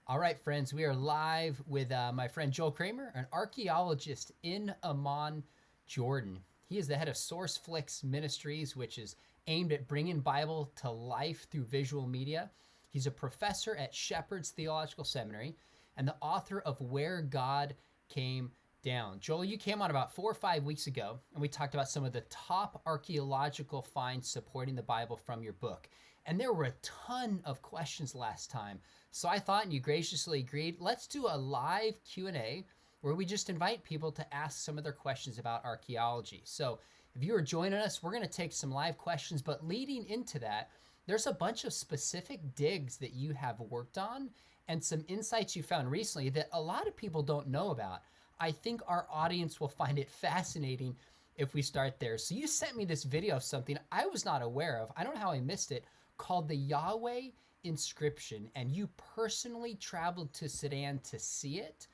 All right, friends, we are live with my friend Joel Kramer, an archaeologist in Amman, Jordan. He is the head of SourceFlix Ministries, which is aimed at bringing Bible to life through visual media. He's a professor at Shepherd's Theological Seminary and the author of Where God Came Down. Joel, you came on about 4 or 5 weeks ago, and we talked about some of the top archaeological finds supporting the Bible from your book. And there were a ton of questions last time. So I thought, and you graciously agreed, let's do a live Q&A where we just invite people to ask some of their questions about archaeology. So if you are joining us, we're going to take some live questions, but leading into that, there's a bunch of specific digs that you have worked on and some insights you found recently that a lot of people don't know about. I think our audience will find it fascinating if we start there. So you sent me this video of something I was not aware of. I don't know how I missed it, called the Yahweh inscription, and you personally traveled to Sudan to see it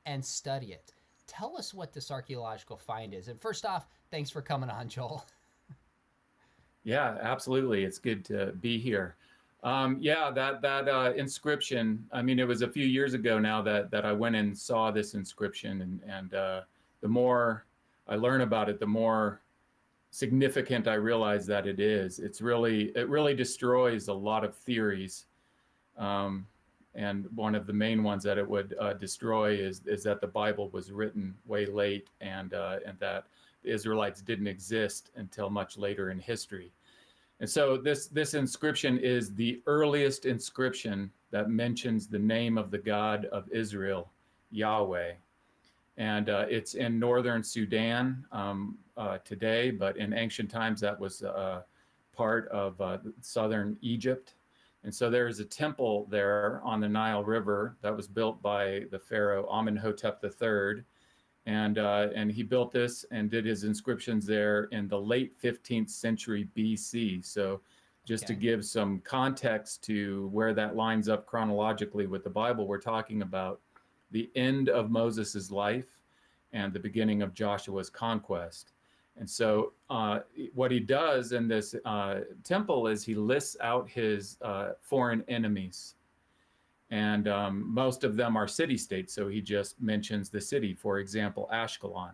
and study it. Tell us what this archaeological find is. And first off, thanks for coming on, Joel. Yeah, absolutely. It's good to be here. Yeah, that inscription. I mean, it was a few years ago now that I went and saw this inscription, and the more I learn about it, the more significant I realize that it is. It really destroys a lot of theories. And one of the main ones that it would destroy is that the Bible was written way late, and that the Israelites didn't exist until much later in history. And so this inscription is the earliest inscription that mentions the name of the God of Israel, Yahweh. And it's in northern Sudan today, but in ancient times that was part of southern Egypt. And so there is a temple there on the Nile River that was built by the pharaoh Amenhotep III. And he built this and did his inscriptions there in the late 15th century BC. So just to give some context to where that lines up chronologically with the Bible, we're talking about the end of Moses' life and the beginning of Joshua's conquest. And so what he does in this temple is he lists out his foreign enemies. And most of them are city-states, so he just mentions the city. For example, Ashkelon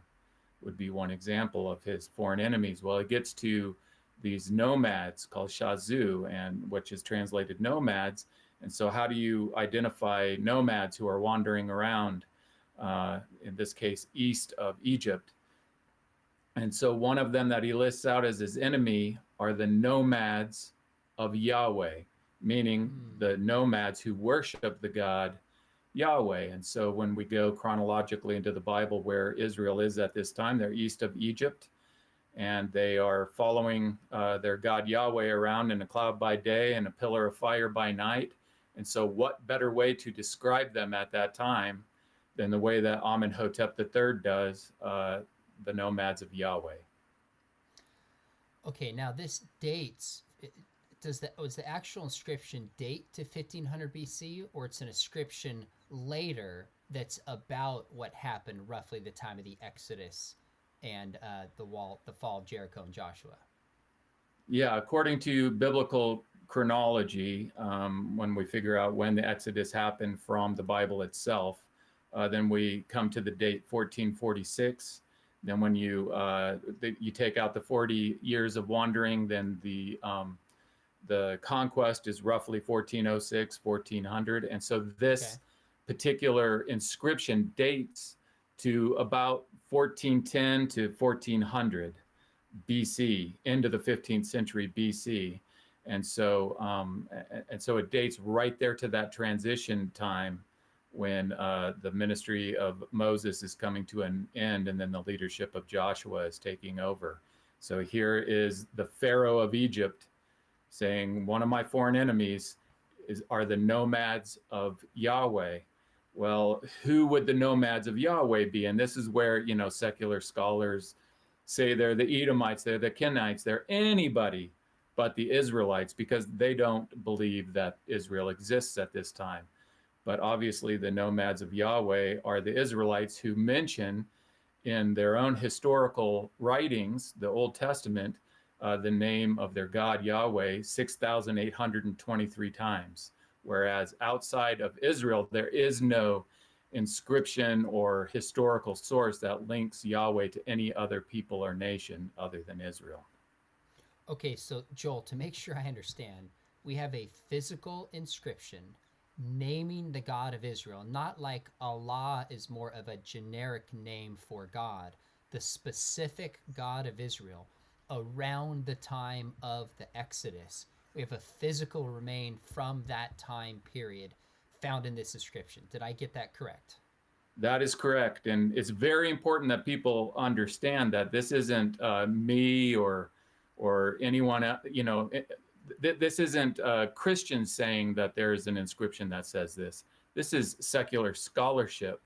would be one example of his foreign enemies. Well, it gets to these nomads called Shazu, and which is translated nomads. And so how do you identify nomads who are wandering around, in this case, east of Egypt? And so one of them that he lists out as his enemy are the nomads of Yahweh, meaning the nomads who worship the God Yahweh. And so when we go chronologically into the Bible where Israel is at this time, they're east of Egypt, and they are following their God Yahweh around in a cloud by day and a pillar of fire by night. And so what better way to describe them at that time than the way that Amenhotep III does the nomads of Yahweh. Okay, now this dates, was the actual inscription date to 1500 BC, or it's an inscription later that's about what happened roughly the time of the Exodus and the fall of Jericho and Joshua? Yeah, according to biblical chronology, when we figure out when the Exodus happened from the Bible itself, then we come to the date 1446. Then when you take out the 40 years of wandering, then the conquest is roughly 1406, 1400. And so this particular inscription dates to about 1410 to 1400 BC, into the 15th century BC. And so it dates right there to that transition time when the ministry of Moses is coming to an end, and then the leadership of Joshua is taking over. So here is the Pharaoh of Egypt saying, one of my foreign enemies are the nomads of Yahweh. Well, who would the nomads of Yahweh be? And this is where, secular scholars say they're the Edomites, they're the Kenites, they're anybody but the Israelites, because they don't believe that Israel exists at this time. But obviously the nomads of Yahweh are the Israelites who mention in their own historical writings, the Old Testament, the name of their God Yahweh 6,823 times. whereas outside of Israel, there is no inscription or historical source that links Yahweh to any other people or nation other than Israel. Okay, so Joel, to make sure I understand, we have a physical inscription naming the God of Israel, not like Allah is more of a generic name for God, the specific God of Israel around the time of the Exodus. We have a physical remain from that time period found in this inscription. Did I get that correct? That is correct. And it's very important that people understand that this isn't me or anyone, this isn't Christians saying that there is an inscription that says this. This is secular scholarship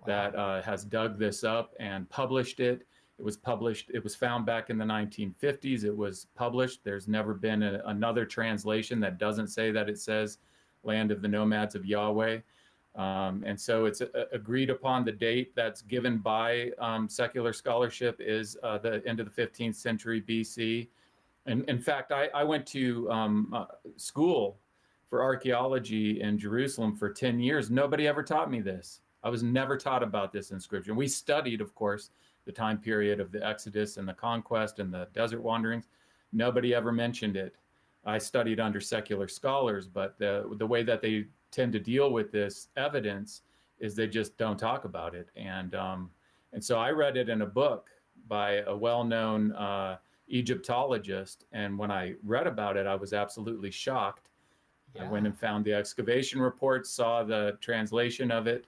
that has dug this up and published it. It was found back in the 1950s. It was published. There's never been another translation that doesn't say that it says land of the nomads of Yahweh. And so it's agreed upon. The date that's given by secular scholarship is the end of the 15th century BC. And in fact, I went to school for archaeology in Jerusalem for 10 years. Nobody ever taught me this. I was never taught about this inscription. We studied, of course, the time period of the Exodus and the conquest and the desert wanderings. Nobody ever mentioned it. I studied under secular scholars, but the way that they tend to deal with this evidence is they just don't talk about it. And so I read it in a book by a well-known Egyptologist. And when I read about it, I was absolutely shocked. Yeah. I went and found the excavation reports, saw the translation of it,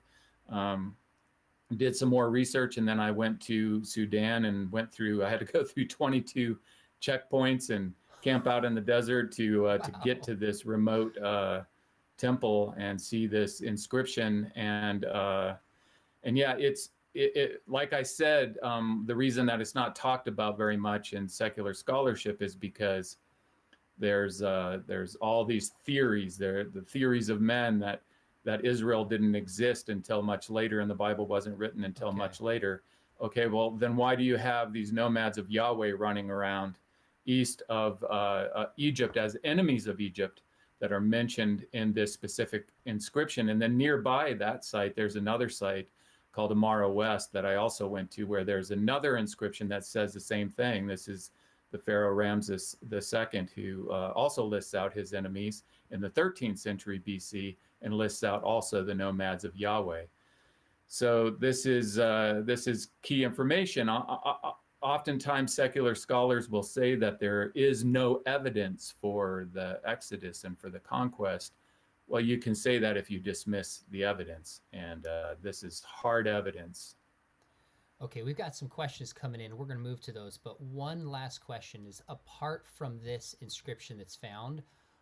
did some more research, and then I went to Sudan and I had to go through 22 checkpoints and camp out in the desert to get to this remote temple and see this inscription. And yeah, it like I said, the reason that it's not talked about very much in secular scholarship is because there's all these theories. The theories of men that Israel didn't exist until much later, and the Bible wasn't written until much later. Okay, well, then why do you have these nomads of Yahweh running around east of Egypt as enemies of Egypt that are mentioned in this specific inscription? And then nearby that site, there's another site called Amara West that I also went to, where there's another inscription that says the same thing. This is the Pharaoh Ramses II, who also lists out his enemies in the 13th century BC and lists out also the nomads of Yahweh. So this is key information. Oftentimes secular scholars will say that there is no evidence for the Exodus and for the conquest. Well, you can say that if you dismiss the evidence, and this is hard evidence. Okay, we've got some questions coming in. We're going to move to those, but one last question is, apart from this inscription that's found,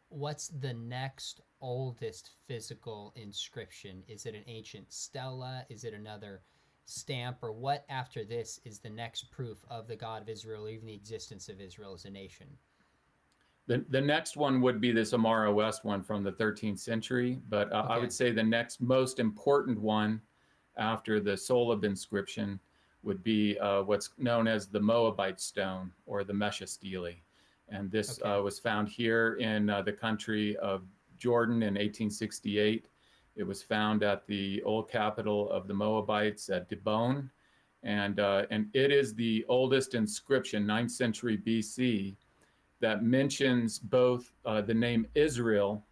what's the next oldest physical inscription? Is it an ancient stela? Is it another stamp? Or what after this is the next proof of the God of Israel, or even the existence of Israel as a nation? The next one would be this Amara West one from the 13th century, but I would say the next most important one after the Soleb inscription would be what's known as the Moabite stone, or the Mesha stele. And this was found here in the country of Jordan in 1868. It was found at the old capital of the Moabites at Dibon. And it is the oldest inscription, 9th century BC, that mentions both the name Israel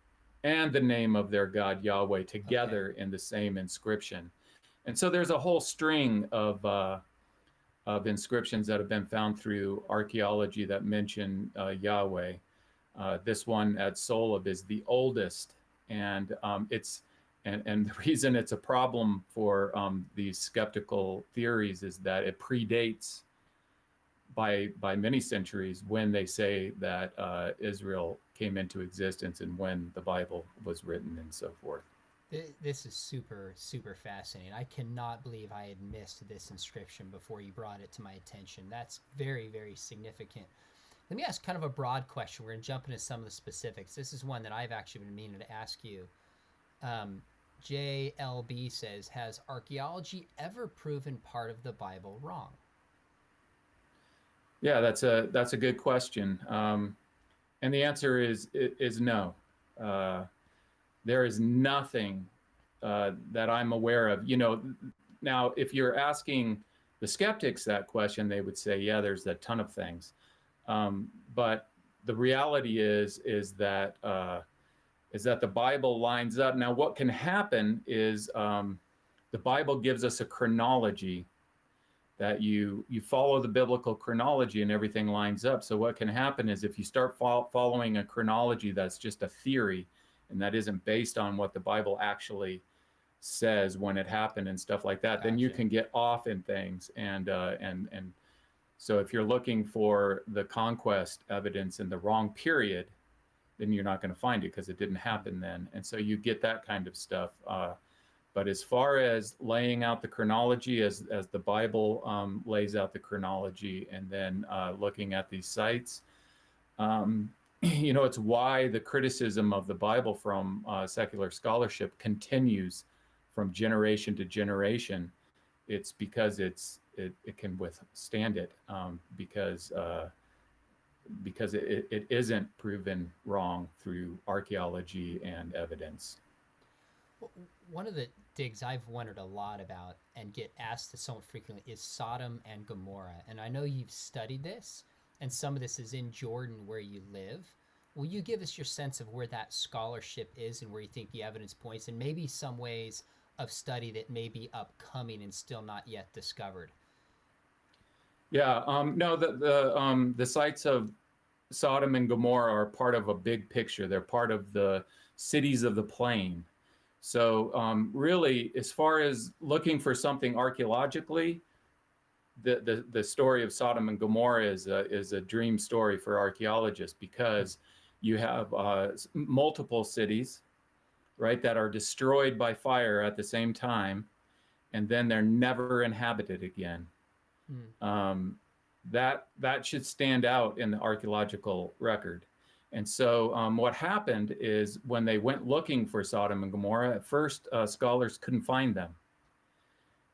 and the name of their God Yahweh together in the same inscription. And so there's a whole string of inscriptions that have been found through archaeology that mention Yahweh. This one at Soleb is the oldest, and the reason it's a problem for these skeptical theories is that it predates by many centuries when they say that Israel came into existence and when the Bible was written and so forth. This is super, super fascinating. I cannot believe I had missed this inscription before you brought it to my attention. That's very, very significant. Let me ask kind of a broad question. We're going to jump into some of the specifics. This is one that I've actually been meaning to ask you. JLB says, has archaeology ever proven part of the Bible wrong? Yeah, that's a good question. And the answer is no. There is nothing that I'm aware of. Now, if you're asking the skeptics that question, they would say, yeah, there's a ton of things. But the reality is that the Bible lines up. Now, what can happen is the Bible gives us a chronology that you follow the biblical chronology and everything lines up. So what can happen is if you start following a chronology that's just a theory and that isn't based on what the Bible actually says when it happened and stuff like that, then you can get off in things. And so if you're looking for the conquest evidence in the wrong period, then you're not going to find it because it didn't happen then. And so you get that kind of stuff. But as far as laying out the chronology as the Bible lays out the chronology, and then looking at these sites, it's why the criticism of the Bible from secular scholarship continues from generation to generation. It's because it can withstand it, because it isn't proven wrong through archaeology and evidence. One of the digs I've wondered a lot about and get asked this somewhat frequently is Sodom and Gomorrah. And I know you've studied this, and some of this is in Jordan where you live. Will you give us your sense of where that scholarship is and where you think the evidence points, and maybe some ways of study that may be upcoming and still not yet discovered? Yeah, no, the sites of Sodom and Gomorrah are part of a big picture. They're part of the cities of the plain. So really, as far as looking for something archaeologically, the story of Sodom and Gomorrah is a dream story for archaeologists, because you have multiple cities, right, that are destroyed by fire at the same time, and then they're never inhabited again. That should stand out in the archaeological record. And so what happened is when they went looking for Sodom and Gomorrah, at first scholars couldn't find them.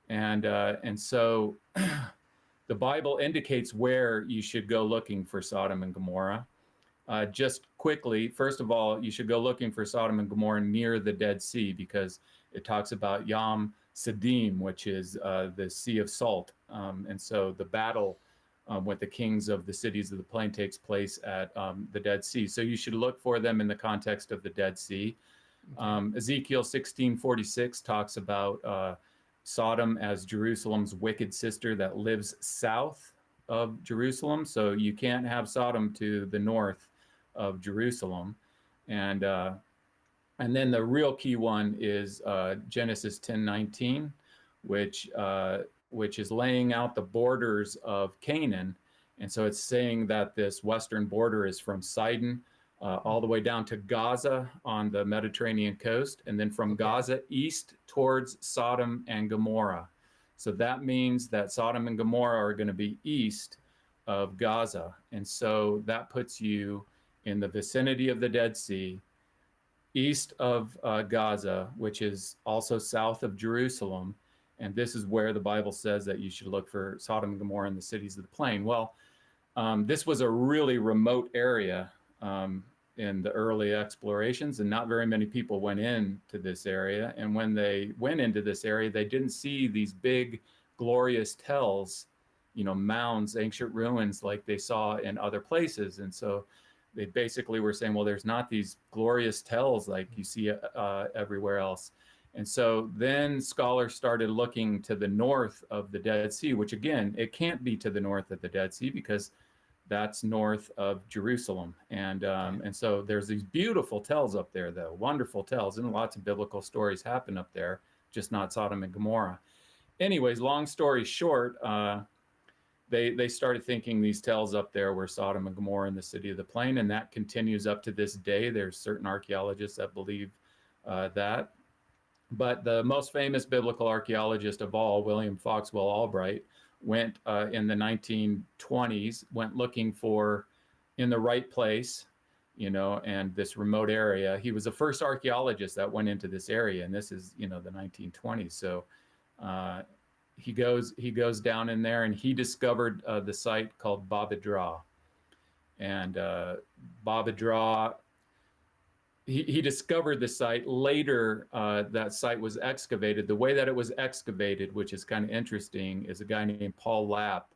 And so the Bible indicates where you should go looking for Sodom and Gomorrah. Just quickly, first of all, you should go looking for Sodom and Gomorrah near the Dead Sea, because it talks about Yam Sidim, which is the Sea of Salt. And so the battle with the kings of the cities of the plain takes place at the Dead Sea. So you should look for them in the context of the Dead Sea. Okay. Ezekiel 16:46 talks about Sodom as Jerusalem's wicked sister that lives south of Jerusalem. So you can't have Sodom to the north of Jerusalem. And then the real key one is Genesis 10:19, which is laying out the borders of Canaan. And so it's saying that this western border is from Sidon all the way down to Gaza on the Mediterranean coast, and then from Gaza east towards Sodom and Gomorrah. So that means that Sodom and Gomorrah are going to be east of Gaza. And so that puts you in the vicinity of the Dead Sea, east of Gaza, which is also south of Jerusalem. And this is where the Bible says that you should look for Sodom and Gomorrah in the cities of the plain. Well, this was a really remote area in the early explorations, and not very many people went into this area. And when they went into this area, they didn't see these big, glorious tells, mounds, ancient ruins like they saw in other places. And so they basically were saying, well, there's not these glorious tells like you see everywhere else. And so then scholars started looking to the north of the Dead Sea, which again, it can't be to the north of the Dead Sea because that's north of Jerusalem. And so there's these beautiful tells up there, though, wonderful tells, and lots of biblical stories happen up there, just not Sodom and Gomorrah. Anyways, long story short, they started thinking these tells up there were Sodom and Gomorrah in the city of the plain, and that continues up to this day. There's certain archaeologists that believe that. But the most famous biblical archaeologist of all, William Foxwell Albright, went in the 1920s, went looking for in the right place, and this remote area. He was the first archaeologist that went into this area, and this is, the 1920s. So he goes down in there, and he discovered the site called Babadra. And Babadra he discovered the site. Later, that site was excavated. The way that it was excavated, which is kind of interesting, is a guy named Paul Lapp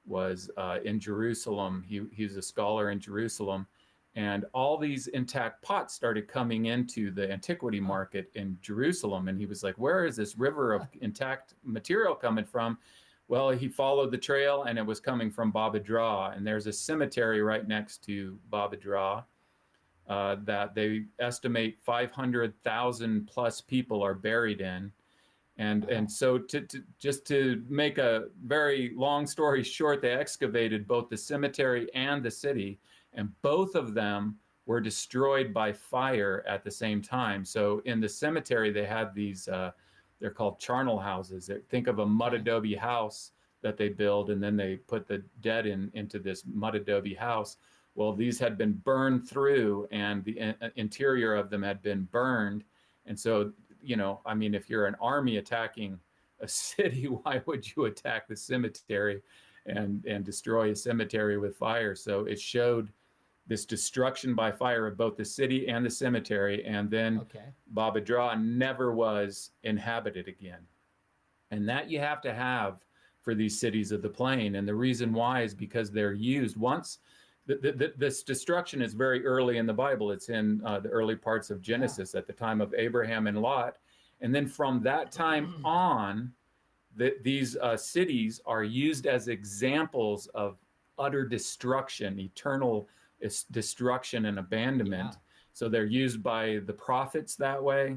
was in Jerusalem. He's a scholar in Jerusalem. And all these intact pots started coming into the antiquity market in Jerusalem. And he was like, where is this river of intact material coming from? Well, he followed the trail and it was coming from Baba Dra. And there's a cemetery right next to Baba Dra that they estimate 500,000 plus people are buried in. And so just to make a very long story short, they excavated both the cemetery and the city, and both of them were destroyed by fire at the same time. So in the cemetery, they had these, they're called charnel houses. Think of a mud adobe house that they build, and then they put the dead into this mud adobe house. Well, these had been burned through, and the interior of them had been burned. And so, I mean, if you're an army attacking a city, why would you attack the cemetery and destroy a cemetery with fire? So it showed this destruction by fire of both the city and the cemetery. And then Baba Dra never was inhabited again. And that you have to have for these cities of the plain. And the reason why is because they're used once. This destruction is very early in the Bible. It's in the early parts of Genesis at the time of Abraham and Lot. And then from that time on, these cities are used as examples of utter destruction, eternal destruction and abandonment. Yeah. So they're used by the prophets that way.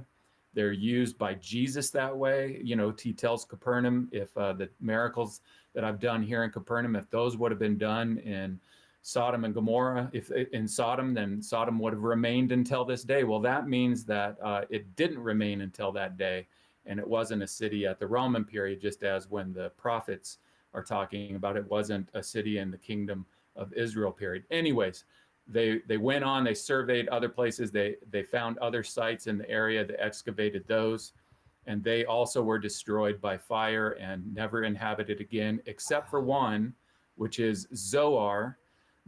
They're used by Jesus that way. He tells Capernaum, if the miracles that I've done here in Capernaum, if those would have been done in Sodom and Gomorrah, if in Sodom, then Sodom would have remained until this day. Well, that means that it didn't remain until that day, and it wasn't a city at the Roman period, just as when the prophets are talking about it wasn't a city in the kingdom of Israel period. Anyways, they went on, they surveyed other places, they found other sites in the area, they excavated those, and they also were destroyed by fire and never inhabited again, except for one, which is Zoar.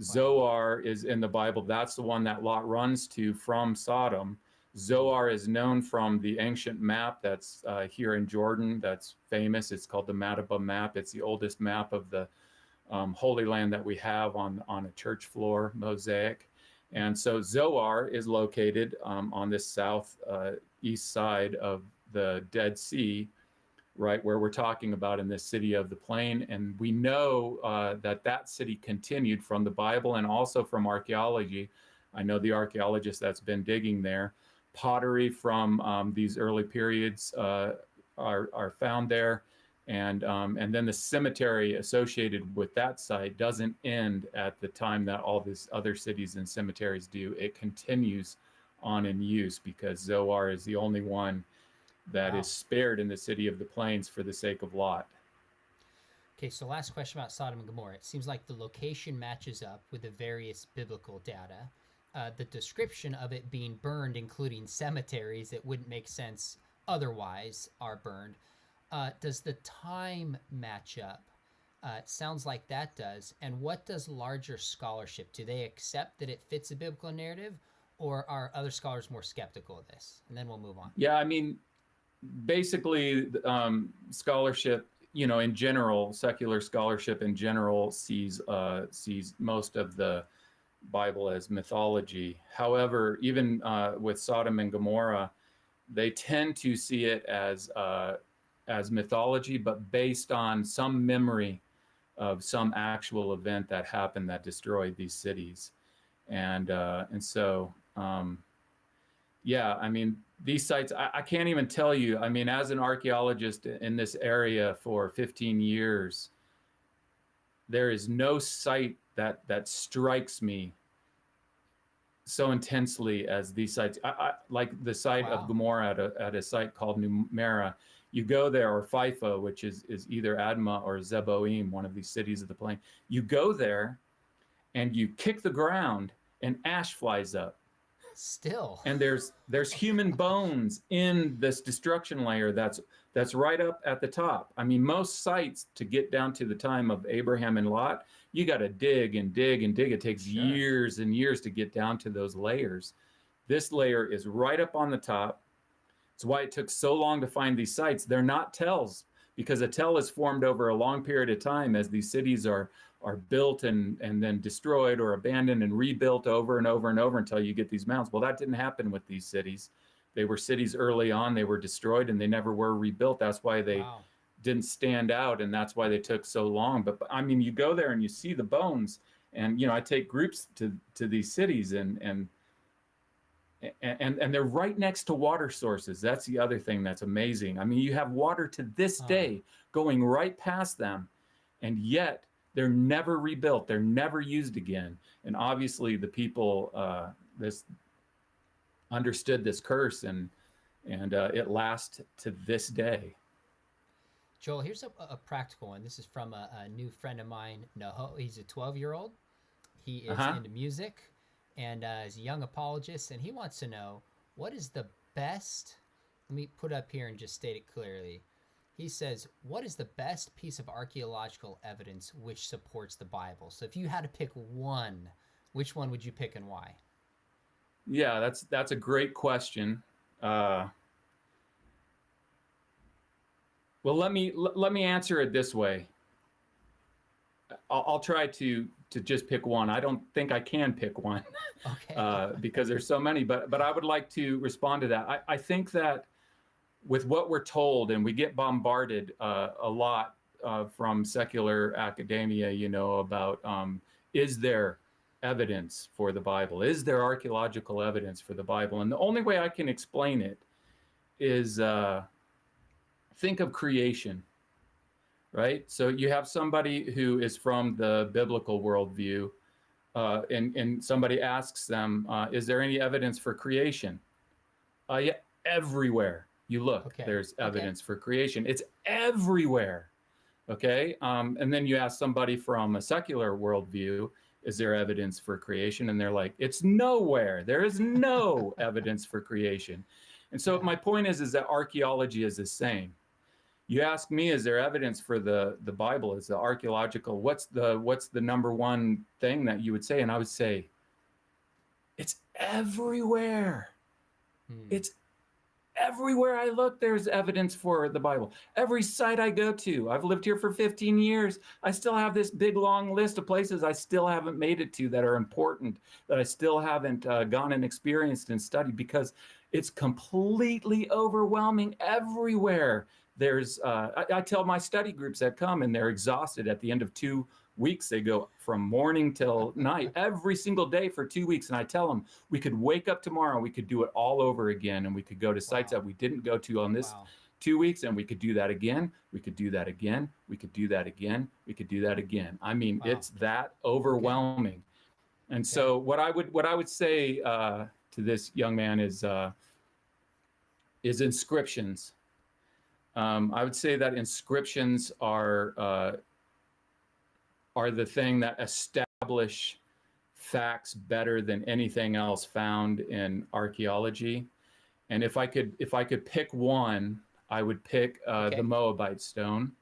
Zoar is in the Bible. That's the one that Lot runs to from Sodom. Zoar is known from the ancient map that's here in Jordan. That's famous. It's called the Madaba map. It's the oldest map of the Holy Land that we have on a church floor mosaic. And so Zoar is located on this southeast side of the Dead Sea, right where we're talking about in this city of the plain. And we know that city continued from the Bible and also from archaeology. I know the archaeologist that's been digging there. Pottery from these early periods are found there. And then the cemetery associated with that site doesn't end at the time that all these other cities and cemeteries do. It continues on in use because Zoar is the only one that is spared in the city of the plains for the sake of Lot. Okay, so last question about Sodom and Gomorrah. It seems like the location matches up with the various biblical data. The description of it being burned, including cemeteries that wouldn't make sense otherwise, are burned. Does the time match up? It sounds like that does. And what does larger scholarship? Do they accept that it fits a biblical narrative, or are other scholars more skeptical of this? And then we'll move on. Yeah, I mean, basically, scholarship, in general, secular scholarship in general sees most of the Bible as mythology. However, even with Sodom and Gomorrah, they tend to see it as mythology, but based on some memory of some actual event that happened that destroyed these cities, and so. Yeah, I mean, these sites, I can't even tell you. I mean, as an archaeologist in this area for 15 years, there is no site that strikes me so intensely as these sites. I like the site of Gomorrah at a site called Numera. You go there, or Phypha, which is either Admah or Zeboim, one of these cities of the plain. You go there, and you kick the ground, and ash flies up. Still. And there's human bones in this destruction layer that's right up at the top. I mean, most sites, to get down to the time of Abraham and Lot, you got to dig and dig and dig. It takes years and years to get down to those layers. This layer is right up on the top. It's why it took so long to find these sites. They're not tells, because a tell is formed over a long period of time as these cities are built and then destroyed or abandoned and rebuilt over and over and over until you get these mounds. Well, that didn't happen with these cities. They were cities early on. They were destroyed and they never were rebuilt. That's why they didn't stand out, and that's why they took so long. But I mean, you go there and you see the bones, and I take groups to these cities, and they're right next to water sources. That's the other thing that's amazing. I mean, you have water to this day going right past them, and yet they're never rebuilt. They're never used again. And obviously the people this understood this curse, and it lasts to this day. Joel, here's a practical one. This is from a new friend of mine, Noho. He's a 12-year-old. He is into music and is a young apologist, and he wants to know, what is the best, let me put up here and just state it clearly. He says, what is the best piece of archaeological evidence which supports the Bible? So if you had to pick one, which one would you pick and why? Yeah, that's a great question. Well, let me answer it this way. I'll try to just pick one. I don't think I can pick one, because there's so many. But I would like to respond to that. I think that with what we're told, and we get bombarded a lot from secular academia, about is there evidence for the Bible? Is there archaeological evidence for the Bible? And the only way I can explain it is think of creation, right? So you have somebody who is from the biblical worldview, and somebody asks them, is there any evidence for creation? Yeah, everywhere you look, there's evidence for creation. It's everywhere, okay? And then you ask somebody from a secular worldview, is there evidence for creation? And they're like, it's nowhere. There is no evidence for creation. And so my point is that archaeology is the same. You ask me, is there evidence for the Bible? Is the archaeological, what's the number one thing that you would say? And I would say, it's everywhere. It's everywhere I look, there's evidence for the Bible. Every site I go to, I've lived here for 15 years. I still have this big, long list of places I still haven't made it to that are important, that I still haven't gone and experienced and studied, because it's completely overwhelming everywhere. There's, I tell my study groups that come, and they're exhausted at the end of 2 weeks. They go from morning till night every single day for 2 weeks. And I tell them, we could wake up tomorrow, we could do it all over again. And we could go to sites that we didn't go to on this 2 weeks. And we could do that again. We could do that again. We could do that again. We could do that again. I mean, it's that overwhelming. And so what I would say to this young man is inscriptions. I would say that inscriptions are the thing that establish facts better than anything else found in archaeology. And if I could pick one, I would pick the Moabite stone.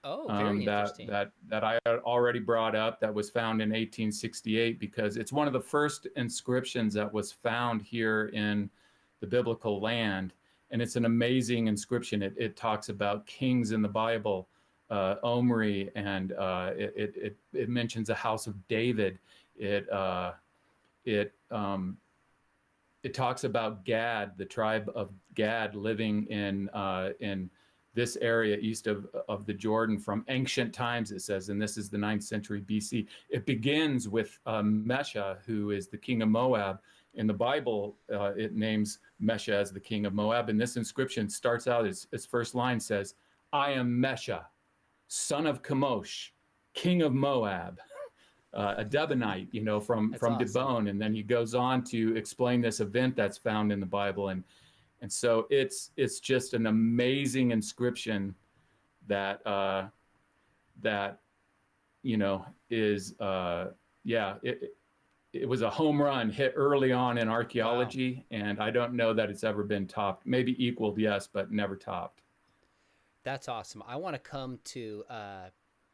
Oh, very interesting. That I had already brought up, that was found in 1868, because it's one of the first inscriptions that was found here in the biblical land. And it's an amazing inscription. It talks about kings in the Bible, Omri, and it mentions the house of David. It talks about Gad, the tribe of Gad, living in this area east of the Jordan from ancient times, it says, and this is the 9th century BC. It begins with Mesha, who is the king of Moab. In the Bible, it names Mesha as the king of Moab. And this inscription starts out, its first line says, I am Mesha, son of Chemosh, king of Moab, a Debonite, from awesome. Dibon. And then he goes on to explain this event that's found in the Bible. And so it's just an amazing inscription that is, it was a home run hit early on in archaeology. Wow. And I don't know that it's ever been topped. Maybe equaled, yes, but never topped. That's awesome. I want to come to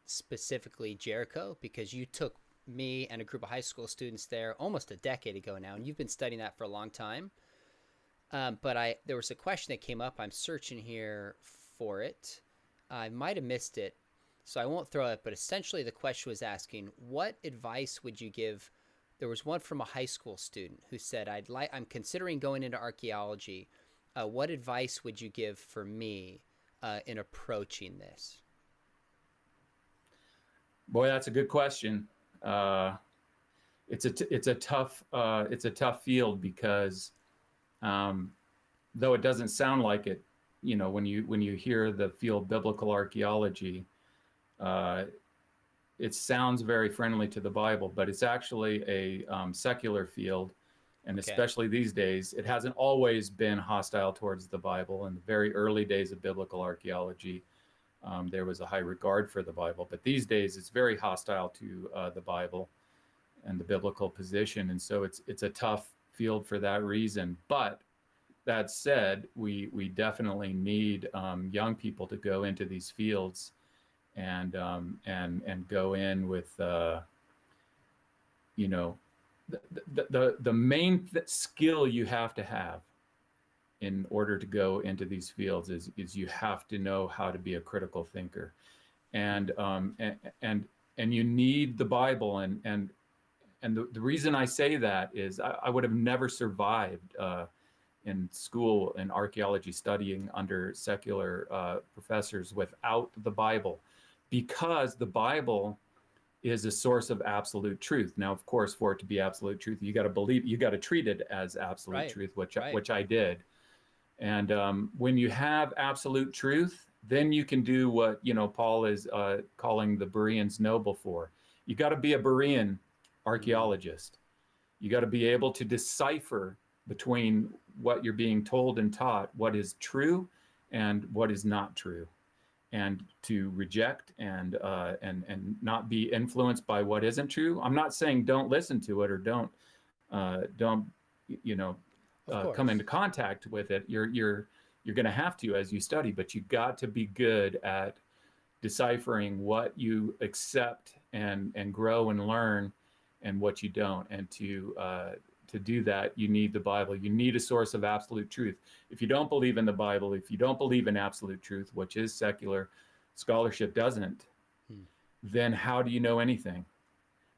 specifically Jericho, because you took me and a group of high school students there almost a decade ago now, and you've been studying that for a long time. But there was a question that came up. I'm searching here for it. I might have missed it, so I won't throw it. But essentially, the question was asking, what advice would you give? There was one from a high school student who said, I'm considering going into archaeology. What advice would you give for me in approaching this? Boy, that's a good question. It's a tough field because though it doesn't sound like it, when you hear the field biblical archaeology, it sounds very friendly to the Bible, but it's actually a secular field, and especially these days, it hasn't always been hostile towards the Bible. In the very early days of biblical archaeology, there was a high regard for the Bible, but these days it's very hostile to the Bible and the biblical position, and so it's a tough field for that reason. But that said, we definitely need young people to go into these fields and go in with the main skill you have to have in order to go into these fields is you have to know how to be a critical thinker, and you need the Bible, and the reason I say that is I would have never survived in school in archaeology studying under secular professors without the Bible, because the Bible is a source of absolute truth. Now, of course, for it to be absolute truth, you got to treat it as absolute truth, which I did. And when you have absolute truth, then you can do what Paul is calling the Bereans noble for. You got to be a Berean archaeologist. You got to be able to decipher between what you're being told and taught, what is true and what is not true, and to reject and not be influenced by what isn't true. I'm not saying don't listen to it or don't come into contact with it. You're going to have to as you study, but you got to be good at deciphering what you accept and grow and learn, and what you don't. And to do that, you need the Bible. You need a source of absolute truth. If you don't believe in the Bible, if you don't believe in absolute truth, which is secular scholarship doesn't, then how do you know anything?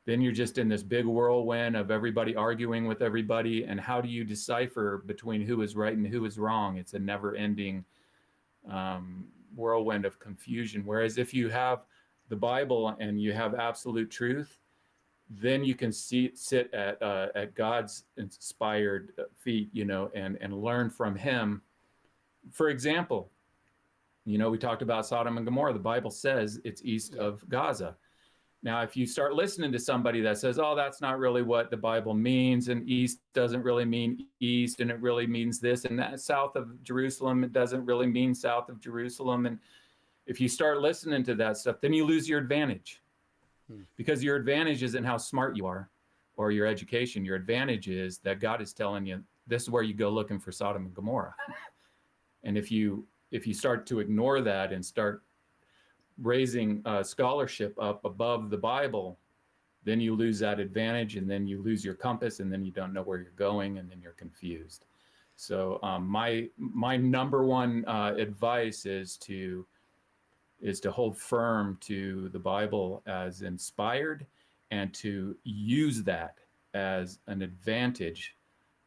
Then you're just in this big whirlwind of everybody arguing with everybody. And how do you decipher between who is right and who is wrong? It's a never-ending whirlwind of confusion. Whereas if you have the Bible and you have absolute truth, then you can sit at God's inspired feet, and learn from Him. For example, we talked about Sodom and Gomorrah. The Bible says it's east of Gaza. Now, if you start listening to somebody that says, "Oh, that's not really what the Bible means, and east doesn't really mean east, and it really means this, and that south of Jerusalem, it doesn't really mean south of Jerusalem," and if you start listening to that stuff, then you lose your advantage. Because your advantage isn't how smart you are or your education. Your advantage is that God is telling you, this is where you go looking for Sodom and Gomorrah. And if you start to ignore that and start raising scholarship up above the Bible, then you lose that advantage, and then you lose your compass, and then you don't know where you're going, and then you're confused. So my number one advice is to hold firm to the Bible as inspired, and to use that as an advantage.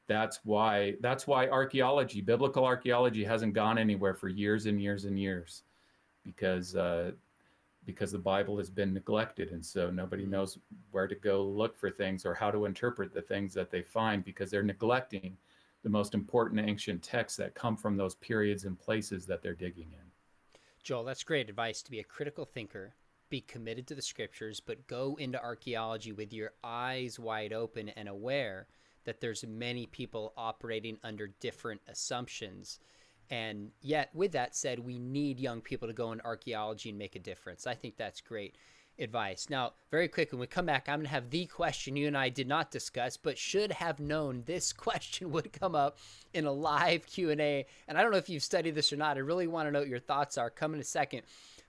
That's why archaeology, biblical archaeology, hasn't gone anywhere for years and years and years, because the Bible has been neglected, and so nobody knows where to go look for things or how to interpret the things that they find, because they're neglecting the most important ancient texts that come from those periods and places that they're digging in. Joel, that's great advice. To be a critical thinker, be committed to the scriptures, but go into archaeology with your eyes wide open and aware that there's many people operating under different assumptions. And yet, with that said, we need young people to go into archaeology and make a difference. I think that's great advice. Now, very quick, when we come back, I'm going to have the question you and I did not discuss, but should have known this question would come up in a live Q&A. And I don't know if you've studied this or not. I really want to know what your thoughts are. Come in a second.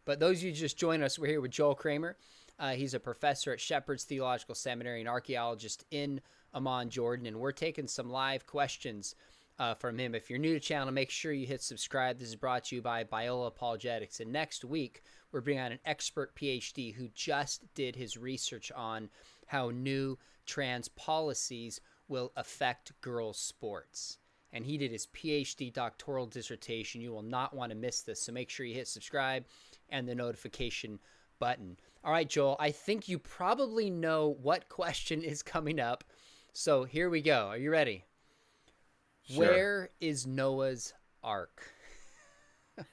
But those of you just joined us, we're here with Joel Kramer. He's a professor at Shepherd's Theological Seminary, an archaeologist in Amman, Jordan. And we're taking some live questions from him. If you're new to the channel, make sure you hit subscribe. This is brought to you by Biola Apologetics. And next week, we're bringing on an expert PhD who just did his research on how new trans policies will affect girls' sports. And he did his PhD doctoral dissertation. You will not want to miss this. So make sure you hit subscribe and the notification button. All right, Joel, I think you probably know what question is coming up. So here we go. Are you ready? Sure. Where is Noah's Ark?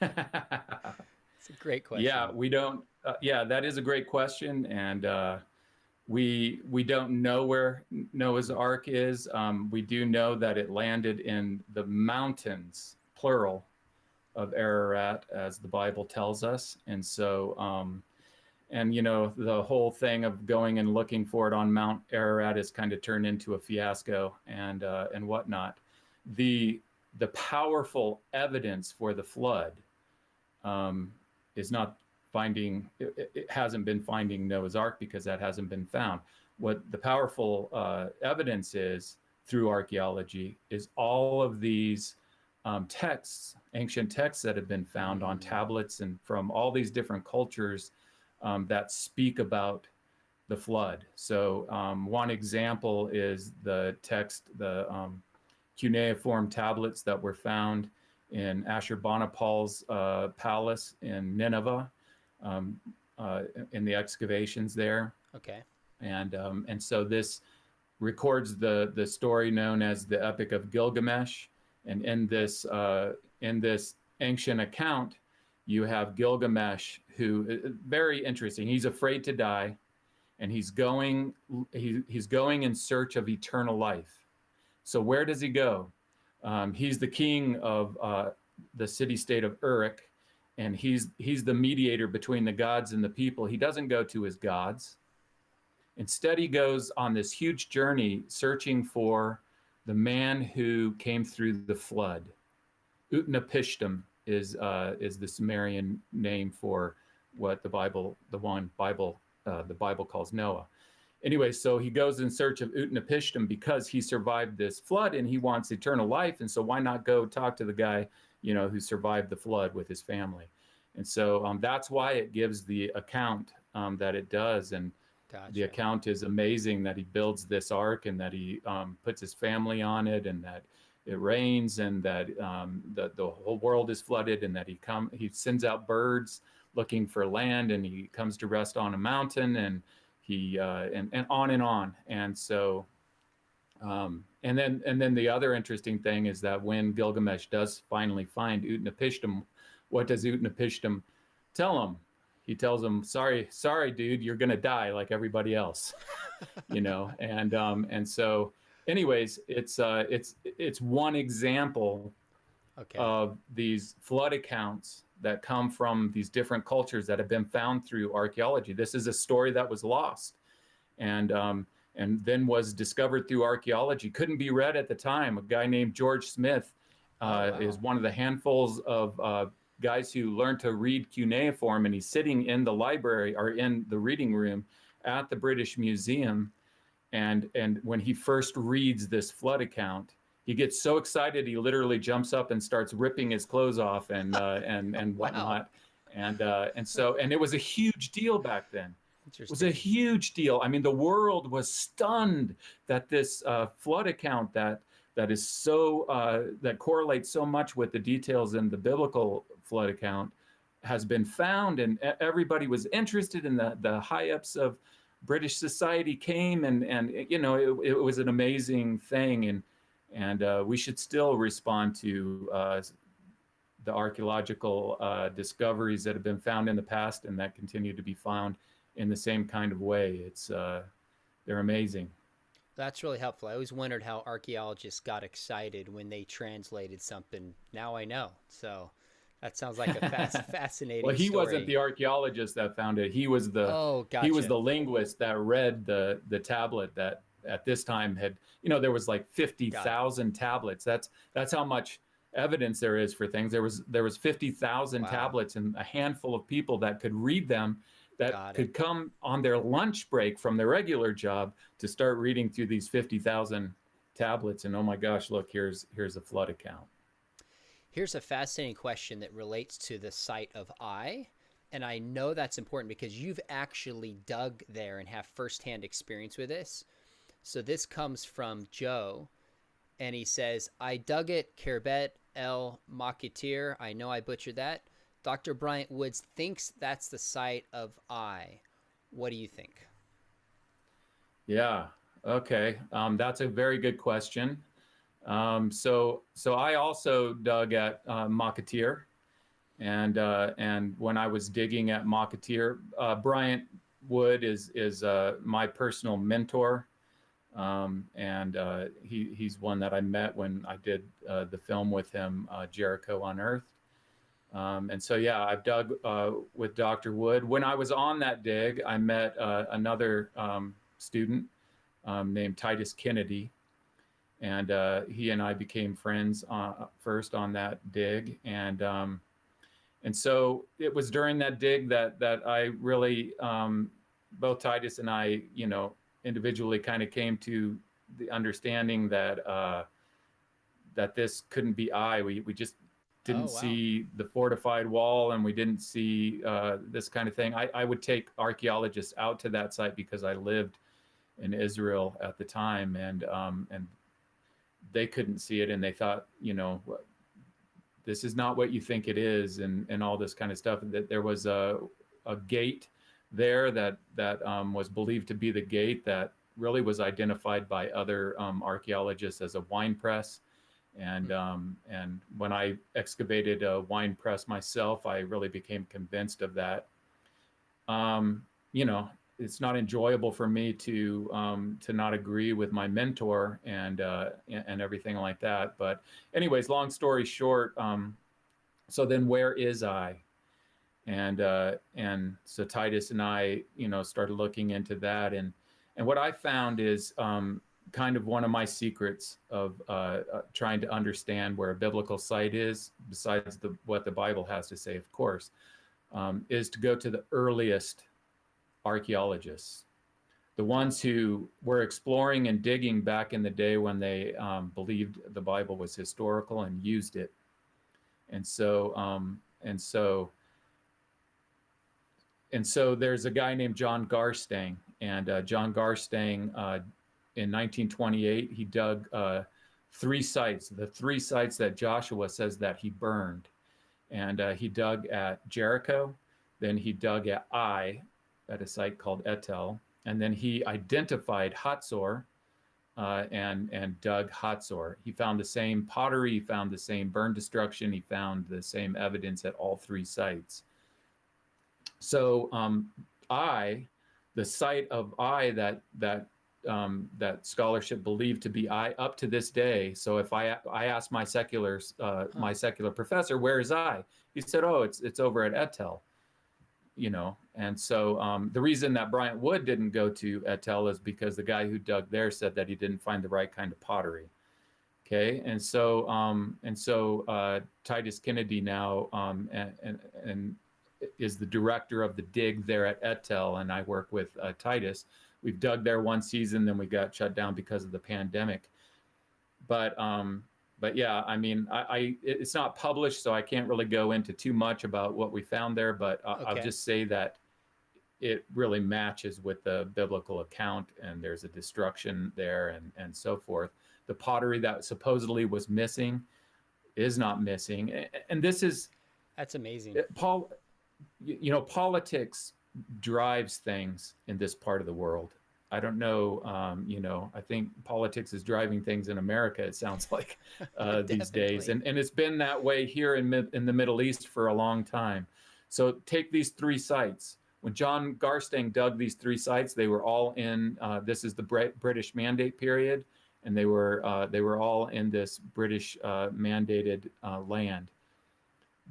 It's a great question. Yeah, we don't. Yeah, that is a great question, and we don't know where Noah's Ark is. We do know that it landed in the mountains, plural, of Ararat, as the Bible tells us, and so. And, you know, the whole thing of going and looking for it on Mount Ararat is kind of turned into a fiasco and whatnot. The powerful evidence for the flood is not finding, it hasn't been finding Noah's Ark because that hasn't been found. What the powerful evidence is through archaeology is all of these texts, ancient texts that have been found on tablets and from all these different cultures that speak about the flood. So one example is the text, the cuneiform tablets that were found in Ashurbanipal's palace in Nineveh, in the excavations there. Okay. And so this records the story known as the Epic of Gilgamesh. And in this ancient account, you have Gilgamesh, who very interesting. He's afraid to die, and he's going in search of eternal life. So where does he go? He's the king of the city-state of Uruk, and he's the mediator between the gods and the people. He doesn't go to his gods. Instead, he goes on this huge journey searching for the man who came through the flood. Utnapishtim is the Sumerian name for what the Bible calls Noah. Anyway, so he goes in search of Utnapishtim because he survived this flood and he wants eternal life. And so why not go talk to the guy, you know, who survived the flood with his family? And so that's why it gives the account that it does. And Gotcha. The account is amazing, that he builds this ark and that he puts his family on it, and that it rains, and that the whole world is flooded, and that he sends out birds looking for land, and he comes to rest on a mountain, and he and on and on. And so and then the other interesting thing is that when Gilgamesh does finally find Utnapishtim, what does Utnapishtim tell him? He tells him, sorry dude, you're gonna die like everybody else. You know. And so anyways, it's one example of these flood accounts that come from these different cultures that have been found through archaeology. This is a story that was lost and then was discovered through archaeology. Couldn't be read at the time. A guy named George Smith is one of the handfuls of guys who learned to read cuneiform, and he's sitting in the library or in the reading room at the British Museum. And when he first reads this flood account, he gets so excited he literally jumps up and starts ripping his clothes off and whatnot. Wow. And it was a huge deal back then. It was a huge deal. I mean, the world was stunned that this flood account that is so that correlates so much with the details in the biblical flood account has been found, and everybody was interested in the high-ups of British society came, and you know, it was an amazing thing, and we should still respond to the archaeological discoveries that have been found in the past and that continue to be found in the same kind of way. It's they're amazing. That's really helpful. I always wondered how archaeologists got excited when they translated something. Now I know. So that sounds like a fascinating well, he story. wasn't the archaeologist that found it. He was the gotcha. He was the linguist that read the tablet that at this time had, you know, there was like 50,000 tablets. That's how much evidence there is for things. There was 50,000 tablets, and a handful of people that could read them, that could come on their lunch break from their regular job to start reading through these 50,000 tablets, and oh my gosh, look, here's a flood account. Here's a fascinating question that relates to the site of Ai. And I know that's important because you've actually dug there and have firsthand experience with this. So this comes from Joe, and he says, I dug it, Kerbet El Makitir. I know I butchered that. Dr. Bryant Woods thinks that's the site of Ai. What do you think? Yeah, okay. That's a very good question. So I also dug at Makatir, and when I was digging at Makatir, Bryant Wood is my personal mentor, and he's one that I met when I did the film with him, Jericho Unearthed. And so yeah, I've dug with Dr. Wood. When I was on that dig, I met another student named Titus Kennedy. And he and I became friends first on that dig, and so it was during that dig that I really, both Titus and I, individually kind of came to the understanding that that this couldn't be Ai. We just didn't see the fortified wall, and we didn't see this kind of thing. I would take archaeologists out to that site because I lived in Israel at the time, and they couldn't see it, and they thought, this is not what you think it is, and all this kind of stuff. That there was a gate there that was believed to be the gate that really was identified by other archaeologists as a wine press. And when I excavated a wine press myself, I really became convinced of that. It's not enjoyable for me to not agree with my mentor and everything like that. But anyways, long story short, so then where is Ai? And so Titus and I, started looking into that, and what I found is kind of one of my secrets of trying to understand where a biblical site is, besides what the Bible has to say, of course, is to go to the earliest archaeologists, the ones who were exploring and digging back in the day when they believed the Bible was historical and used it. And so there's a guy named John Garstang, and John Garstang in 1928, he dug 3 sites, the 3 sites that Joshua says that he burned. And he dug at Jericho, then he dug at Ai, at a site called Etel, and then he identified Hatzor and dug Hatzor. He found the same pottery, he found the same burn destruction, he found the same evidence at all 3 sites. So Ai, the site of Ai that scholarship believed to be Ai up to this day. So if I asked my secular professor, where is Ai? He said, oh, it's over at Etel. And so the reason that Bryant Wood didn't go to Etel is because the guy who dug there said that he didn't find the right kind of pottery. Okay, and so Titus Kennedy now and is the director of the dig there at Etel, and I work with Titus. We've dug there one season, then we got shut down because of the pandemic. But yeah, I mean, it's not published, so I can't really go into too much about what we found there, but okay. I'll just say that it really matches with the biblical account, and there's a destruction there and so forth. The pottery that supposedly was missing is not missing. And that's amazing. Politics drives things in this part of the world. I don't know, I think politics is driving things in America, it sounds like, these days. And it's been that way here in the Middle East for a long time. So take these 3 sites. When John Garstang dug these 3 sites, they were all in, this is the British Mandate period, and they were all in this British mandated land.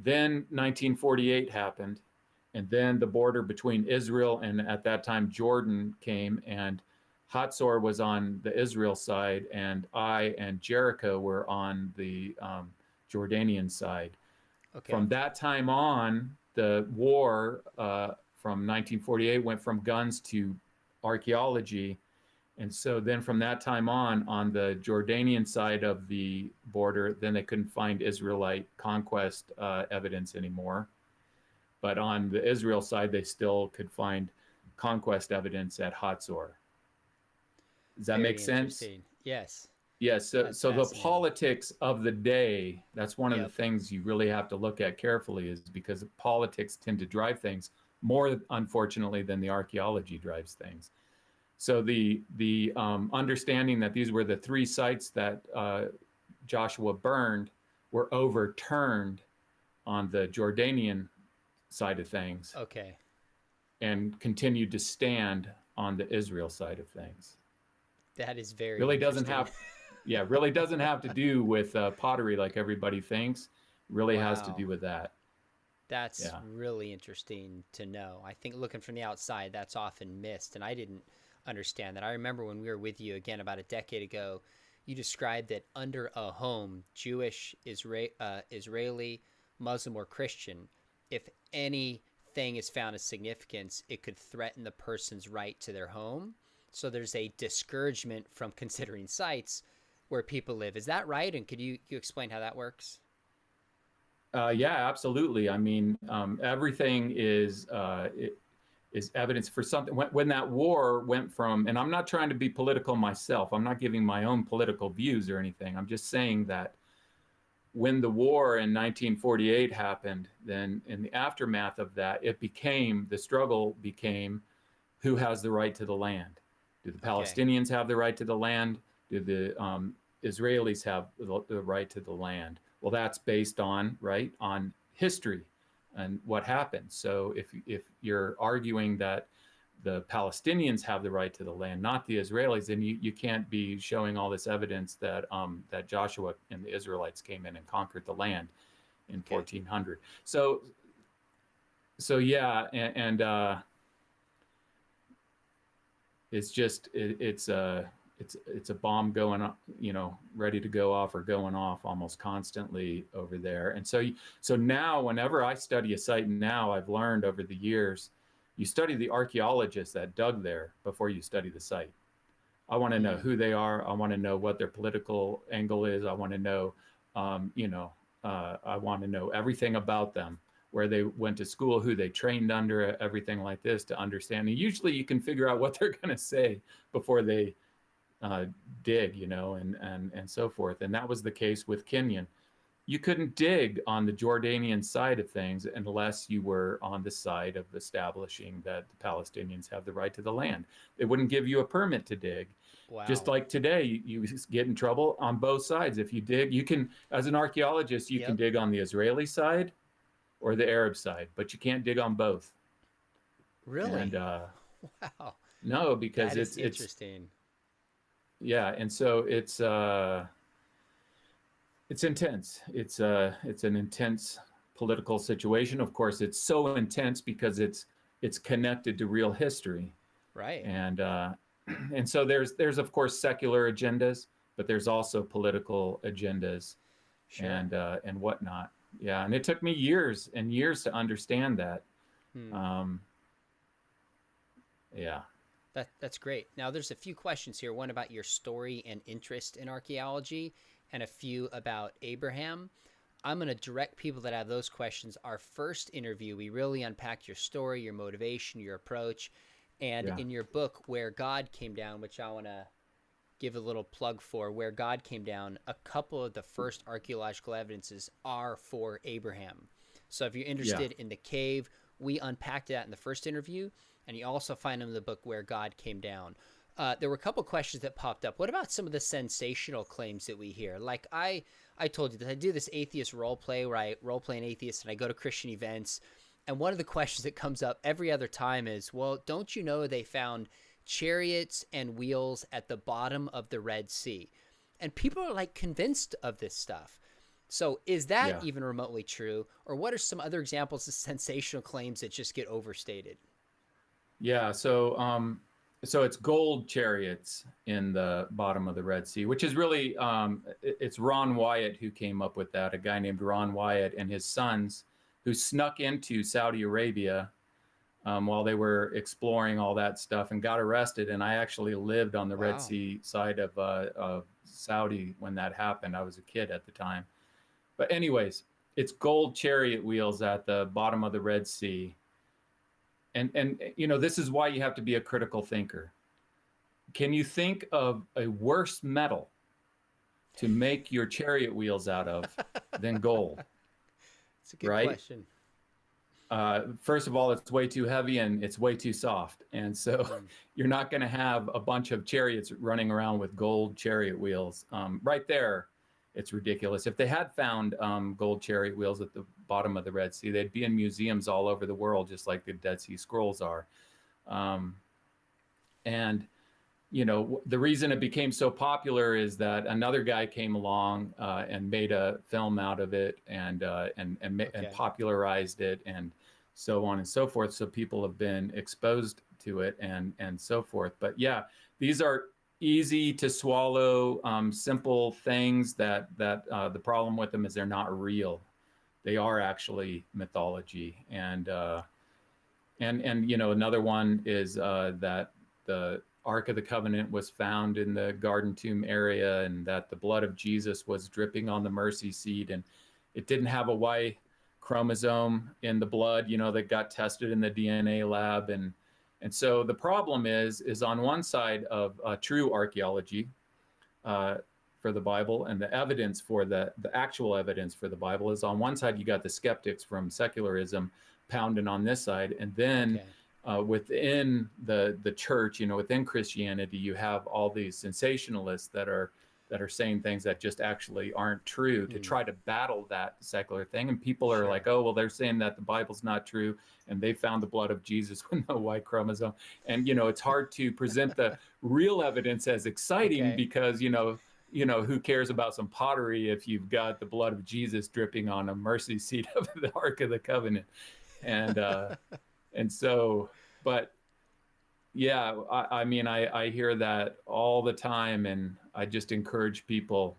Then 1948 happened. And then the border between Israel and, at that time, Jordan came, and Hatzor was on the Israel side, and Ai and Jericho were on the Jordanian side. Okay. From that time on, the war from 1948 went from guns to archaeology, And so then from that time on the Jordanian side of the border, then they couldn't find Israelite conquest evidence anymore. But on the Israel side, they still could find conquest evidence at Hatzor. Does that make Very sense? interesting. Yes. Yes. So the politics of the day, that's one of the things you really have to look at carefully, is because politics tend to drive things more, unfortunately, than the archaeology drives things. So the understanding that these were the 3 sites that Joshua burned were overturned on the Jordanian side of things. Okay. And continued to stand on the Israel side of things. That is very really doesn't have, really doesn't have to do with pottery like everybody thinks. Really has to do with that. That's really interesting to know. I think looking from the outside, that's often missed, and I didn't understand that. I remember when we were with you again about a decade ago, you described that under a home, Jewish, Israeli, Muslim, or Christian, if anything is found of significance, it could threaten the person's right to their home. So there's a discouragement from considering sites where people live. Is that right? And could you explain how that works? Yeah, absolutely. I mean, everything is evidence for something. When that war went from, and I'm not trying to be political myself, I'm not giving my own political views or anything. I'm just saying that when the war in 1948 happened, then in the aftermath of that, the struggle became, who has the right to the land? Do the Palestinians have the right to the land? Do the Israelis have the right to the land? Well, that's based on history and what happened. So if you're arguing that the Palestinians have the right to the land, not the Israelis, then you can't be showing all this evidence that that Joshua and the Israelites came in and conquered the land in 1400. So yeah, and it's just it's a bomb going on, ready to go off or going off almost constantly over there. And so now whenever I study a site now, I've learned over the years, you study the archaeologists that dug there before you study the site. I want to know who they are. I want to know what their political angle is. I want to know, I want to know everything about them, where they went to school, who they trained under, everything like this, to understand. And usually you can figure out what they're going to say before they dig, and so forth. And that was the case with Kenyon. You couldn't dig on the Jordanian side of things unless you were on the side of establishing that the Palestinians have the right to the land. They wouldn't give you a permit to dig. Wow. Just like today, you get in trouble on both sides. If you dig, you can, as an archaeologist, you can dig on the Israeli side or the Arab side, but you can't dig on both. Really? And wow. No, because it's interesting. Yeah, and so it's intense. It's an intense political situation. Of course, it's so intense because it's connected to real history. Right. And so there's of course secular agendas, but there's also political agendas, sure. and whatnot. Yeah, and it took me years and years to understand that. Yeah. That's great. Now, there's a few questions here. One about your story and interest in archaeology, and a few about Abraham. I'm going to direct people that have those questions. Our first interview, we really unpacked your story, your motivation, your approach, and in your book, Where God Came Down, which I want to give a little plug for, Where God Came Down, a couple of the first archaeological evidences are for Abraham. So if you're interested in the cave, we unpacked that in the first interview. And you also find them in the book Where God Came Down. There were a couple questions that popped up. What about some of the sensational claims that we hear? Like I told you that I do this atheist role play where I role play an atheist and I go to Christian events. And one of the questions that comes up every other time is, well, don't you know they found chariots and wheels at the bottom of the Red Sea? And people are like convinced of this stuff. So is that even remotely true? Or what are some other examples of sensational claims that just get overstated? Yeah, so it's gold chariots in the bottom of the Red Sea, which is really, it's Ron Wyatt who came up with that, a guy named Ron Wyatt and his sons who snuck into Saudi Arabia while they were exploring all that stuff and got arrested. And I actually lived on the Red Wow. Sea side of Saudi when that happened. I was a kid at the time. But anyways, it's gold chariot wheels at the bottom of the Red Sea. And you know, this is why you have to be a critical thinker. Can you think of a worse metal to make your chariot wheels out of than gold? It's a good Right? question. First of all, it's way too heavy and it's way too soft. And so you're not going to have a bunch of chariots running around with gold chariot wheels. Right there, it's ridiculous. If they had found gold chariot wheels at the bottom of the Red Sea, they'd be in museums all over the world, just like the Dead Sea Scrolls are. And you know, the reason it became so popular is that another guy came along and made a film out of it and popularized it and so on and so forth. So people have been exposed to it and so forth. But yeah, these are easy to swallow, simple things that the problem with them is they're not real. They are actually mythology. And you know, another one is that the Ark of the Covenant was found in the Garden Tomb area, and that the blood of Jesus was dripping on the mercy seat, and it didn't have a Y chromosome in the blood, you know, that got tested in the DNA lab. And so the problem is on one side of true archaeology for the Bible, and the evidence for the actual evidence for the Bible is on one side. You got the skeptics from secularism pounding on this side, and then within the church, you know, within Christianity, you have all these sensationalists that are saying things that just actually aren't true to try to battle that secular thing. And people are like, oh, well, they're saying that the Bible's not true and they found the blood of Jesus with no Y chromosome. And, you know, it's hard to present the real evidence as exciting because, you know, who cares about some pottery if you've got the blood of Jesus dripping on a mercy seat of the Ark of the Covenant. And so, but yeah, I mean, I hear that all the time, and I just encourage people,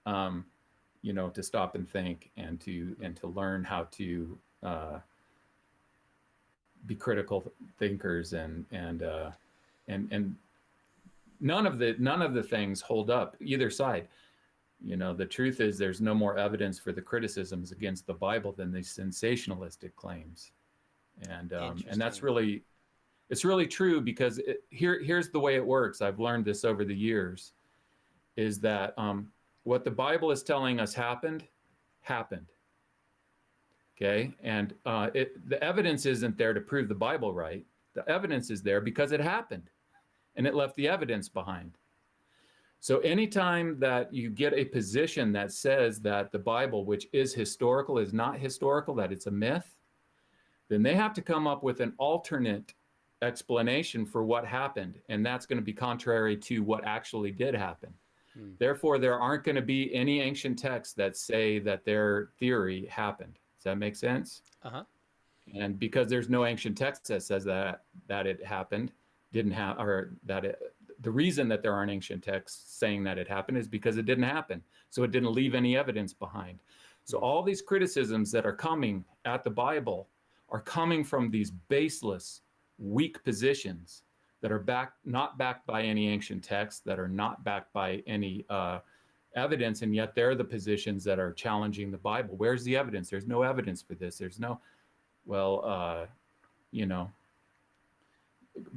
you know, to stop and think and to learn how to be critical thinkers, and none of the things hold up either side. You know, the truth is there's no more evidence for the criticisms against the Bible than the sensationalistic claims. And that's really, it's really true, because here's the way it works. I've learned this over the years, is that what the Bible is telling us happened. Okay, and the evidence isn't there to prove the Bible right. The evidence is there because it happened, and it left the evidence behind. So anytime that you get a position that says that the Bible, which is historical, is not historical, that it's a myth, then they have to come up with an alternate explanation for what happened. And that's going to be contrary to what actually did happen. Therefore, there aren't going to be any ancient texts that say that their theory happened. Does that make sense? And because there's no ancient text that says that it happened, didn't happen, or that the reason that there aren't ancient texts saying that it happened is because it didn't happen. So it didn't leave any evidence behind. So all these criticisms that are coming at the Bible are coming from these baseless, weak positions that are not backed by any ancient texts, that are not backed by any evidence, and yet they're the positions that are challenging the Bible. Where's the evidence? There's no evidence for this. There's no, well, you know,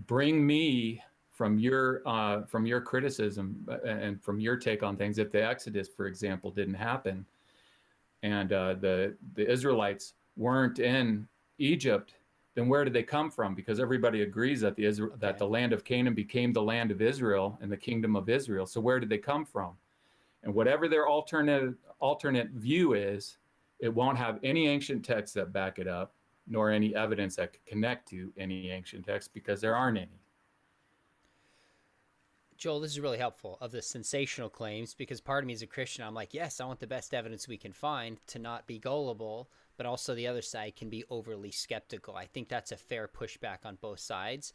bring me from your criticism and from your take on things. If the Exodus, for example, didn't happen, and the Israelites weren't in Egypt, then where did they come from? Because everybody agrees that that the land of Canaan became the land of Israel and the kingdom of Israel. So where did they come from? And whatever their alternate view is, it won't have any ancient texts that back it up, nor any evidence that could connect to any ancient texts, because there aren't any. Joel, this is really helpful, of the sensational claims, because part of me as a Christian, I'm like, yes, I want the best evidence we can find to not be gullible, but also the other side can be overly skeptical. I think that's a fair pushback on both sides.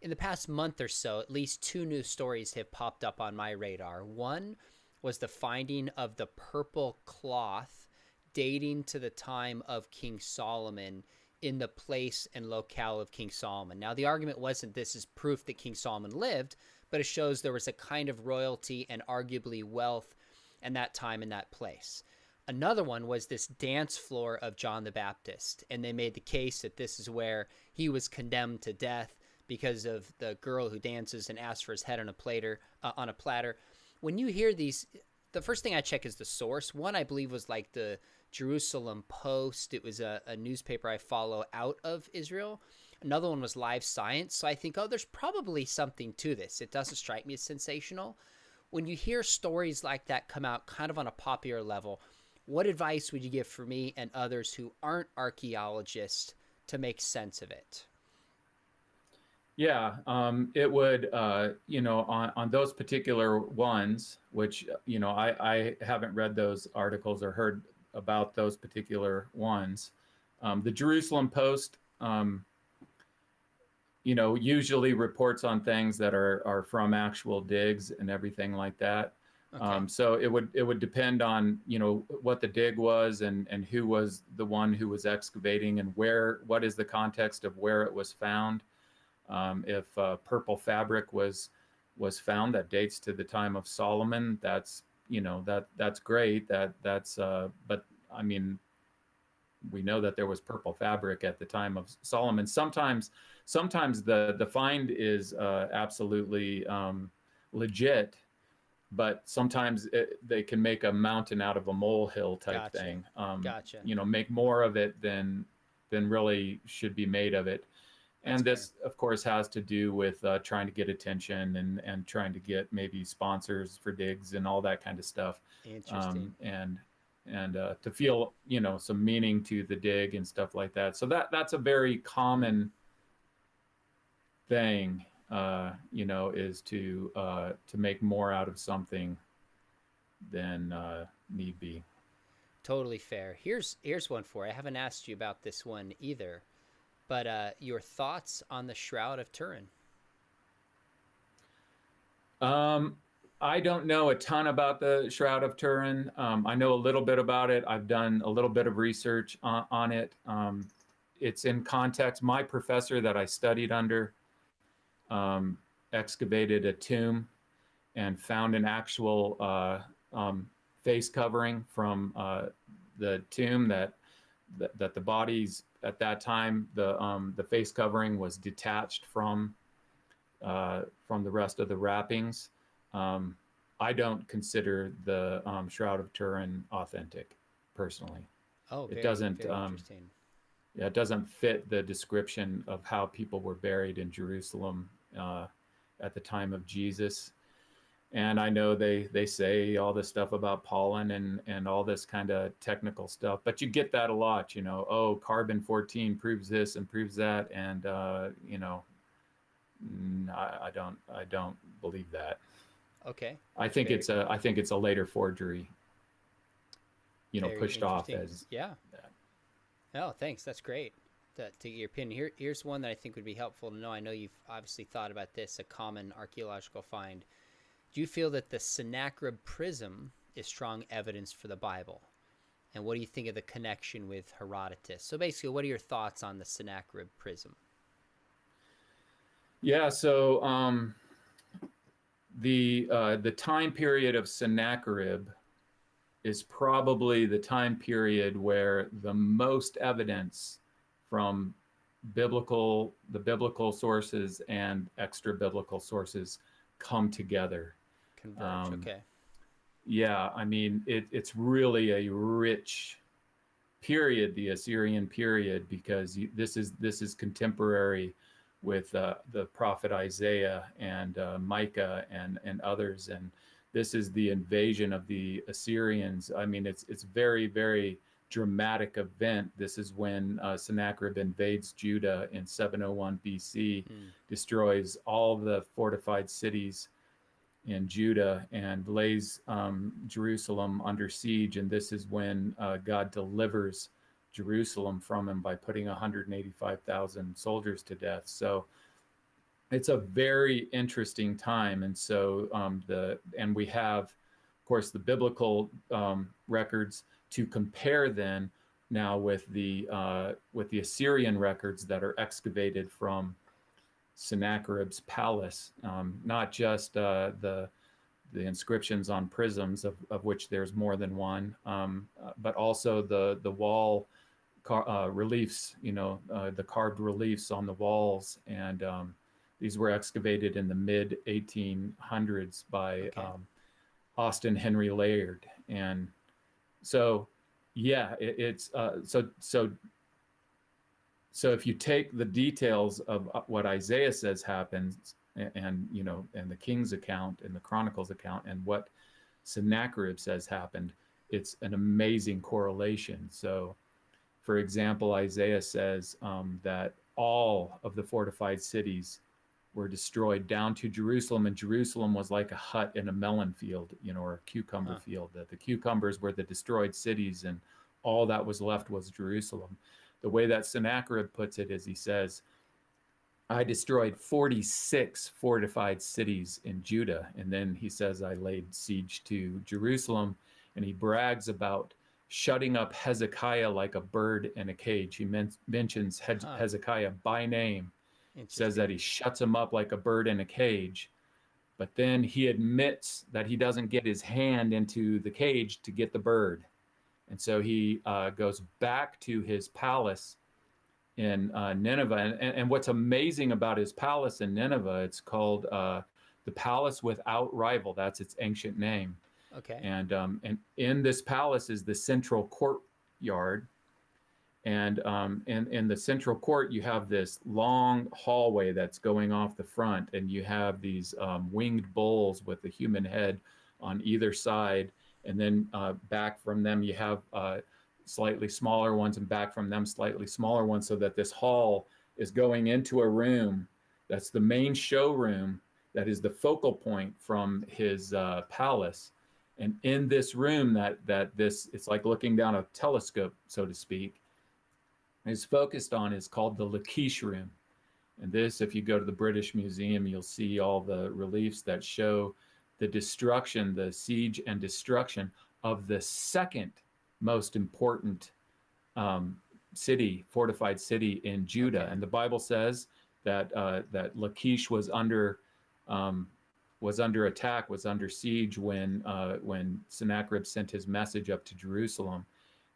In the past month or so, at least 2 new stories have popped up on my radar. One was the finding of the purple cloth dating to the time of King Solomon in the place and locale of King Solomon. Now, the argument wasn't this is proof that King Solomon lived, but it shows there was a kind of royalty and arguably wealth in that time in that place. Another one was this dance floor of John the Baptist, and they made the case that this is where he was condemned to death because of the girl who dances and asks for his head on a platter. When you hear these, the first thing I check is the source. One, I believe, was like the Jerusalem Post. It was a newspaper I follow out of Israel. Another one was Live Science. So I think, oh, there's probably something to this. It doesn't strike me as sensational. When you hear stories like that come out kind of on a popular level, what advice would you give for me and others who aren't archaeologists to make sense of it? Yeah, it would, on those particular ones, which, I haven't read those articles or heard about those particular ones. The Jerusalem Post, usually reports on things that are from actual digs and everything like that. Okay. So it would depend on, what the dig was and who was the one who was excavating and what is the context of where it was found. If purple fabric was found that dates to the time of Solomon, that's that's great. But I mean, we know that there was purple fabric at the time of Solomon. Sometimes the find is absolutely legit, but sometimes they can make a mountain out of a molehill type thing. Gotcha. Make more of it than really should be made of it. And this, of course, has to do with trying to get attention and trying to get maybe sponsors for digs and all that kind of stuff. Interesting. And to feel, some meaning to the dig and stuff like that. So that's a very common thing, is to make more out of something than need be. Totally fair. Here's one for you. I haven't asked you about this one either. But your thoughts on the Shroud of Turin? I don't know a ton about the Shroud of Turin. I know a little bit about it. I've done a little bit of research on it. It's in context. My professor that I studied under excavated a tomb and found an actual face covering from the tomb that the bodies at that time, the face covering was detached from the rest of the wrappings. I don't consider the Shroud of Turin authentic, personally. Oh, it doesn't. Very interesting. Yeah, it doesn't fit the description of how people were buried in Jerusalem at the time of Jesus. And I know they say all this stuff about pollen and all this kind of technical stuff, but you get that a lot, carbon-14 proves this and proves that, and I don't believe that. Okay. I think it's a later forgery, Very pushed off as that. Oh, thanks. That's great. To get your opinion. Here's one that I think would be helpful to know. I know you've obviously thought about this, a common archaeological find. Do you feel that the Sanakra Prism is strong evidence for the Bible? And what do you think of the connection with Herodotus? So basically, what are your thoughts on the Sanakra Prism? Yeah, so the time period of Sennacherib is probably the time period where the most evidence from the biblical sources and extra biblical sources come together. Converge. Okay. Yeah, I mean, it's really a rich period, the Assyrian period, because this is contemporary with the prophet Isaiah and Micah and others, and this is the invasion of the Assyrians. I mean, it's very, very dramatic event. This is when Sennacherib invades Judah in 701 BC, destroys all the fortified cities in Judah and lays Jerusalem under siege. And this is when God delivers Jerusalem from him by putting 185,000 soldiers to death. So it's a very interesting time. And so and we have, of course, the biblical records to compare then now with the Assyrian records that are excavated from Sennacherib's palace, not just the inscriptions on prisms, of which there's more than one, but also the wall reliefs, the carved reliefs on the walls. And these were excavated in the mid 1800s by Okay. Austin Henry Layard. And so, yeah, it's so if you take the details of what Isaiah says happens, and and the King's account and the Chronicles account, and what Sennacherib says happened, it's an amazing correlation. So, for example, Isaiah says that all of the fortified cities were destroyed down to Jerusalem, and Jerusalem was like a hut in a melon field, or a cucumber field. That the cucumbers were the destroyed cities, and all that was left was Jerusalem. The way that Sennacherib puts it is, he says, I destroyed 46 fortified cities in Judah. And then he says, I laid siege to Jerusalem. And he brags about shutting up Hezekiah like a bird in a cage. He mentions Hezekiah by name. Says that he shuts him up like a bird in a cage. But then he admits that he doesn't get his hand into the cage to get the bird. And so he goes back to his palace in Nineveh. And what's amazing about his palace in Nineveh, it's called the Palace Without Rival. That's its ancient name. Okay. And in this palace is the central courtyard. And in the central court, you have this long hallway that's going off the front. And you have these winged bulls with a human head on either side. And then back from them, you have slightly smaller ones, and back from them, slightly smaller ones, so that this hall is going into a room that's the main showroom, that is the focal point from his palace. And in this room, it's like looking down a telescope, so to speak, is focused on, is called the Lachish room. And this, if you go to the British Museum, you'll see all the reliefs that show the destruction, the siege and destruction of the second most important fortified city in Judah. Okay. And the Bible says that that Lachish was under attack, was under siege when Sennacherib sent his message up to Jerusalem,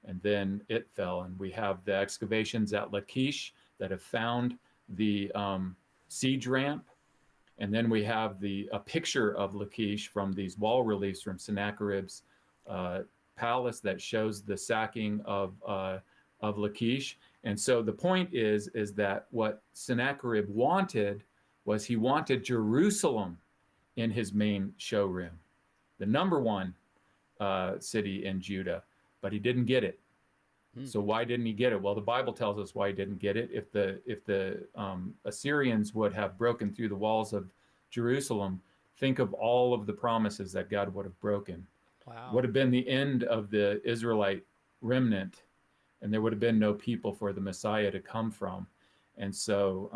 and then it fell. And we have the excavations at Lachish that have found the siege ramp. And then we have a picture of Lachish from these wall reliefs from Sennacherib's palace that shows the sacking of Lachish. And so the point is that what Sennacherib wanted was, he wanted Jerusalem in his main showroom, the number one city in Judah, but he didn't get it. So why didn't he get it? Well, the Bible tells us why he didn't get it. If the Assyrians would have broken through the walls of Jerusalem, think of all of the promises that God would have broken. Wow. Would have been the end of the Israelite remnant, and there would have been no people for the Messiah to come from. And so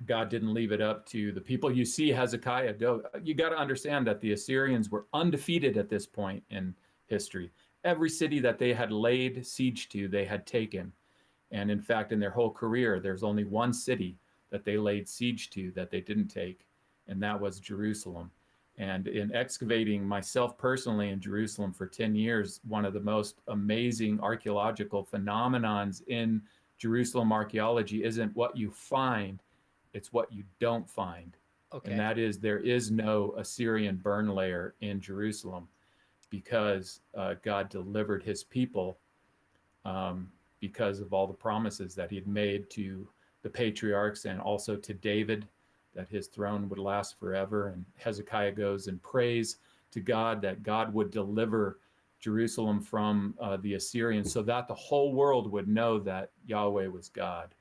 God didn't leave it up to the people. You see Hezekiah, you got to understand that the Assyrians were undefeated at this point in history. Every city that they had laid siege to, they had taken. And in fact, in their whole career, there's only one city that they laid siege to that they didn't take, and that was Jerusalem. And in excavating myself personally in Jerusalem for 10 years, one of the most amazing archaeological phenomenons in Jerusalem archaeology isn't what you find, it's what you don't find. Okay. And that is, there is no Assyrian burn layer in Jerusalem, because God delivered his people because of all the promises that he had made to the patriarchs and also to David, that his throne would last forever. And Hezekiah goes and prays to God that God would deliver Jerusalem from the Assyrians, so that the whole world would know that Yahweh was God.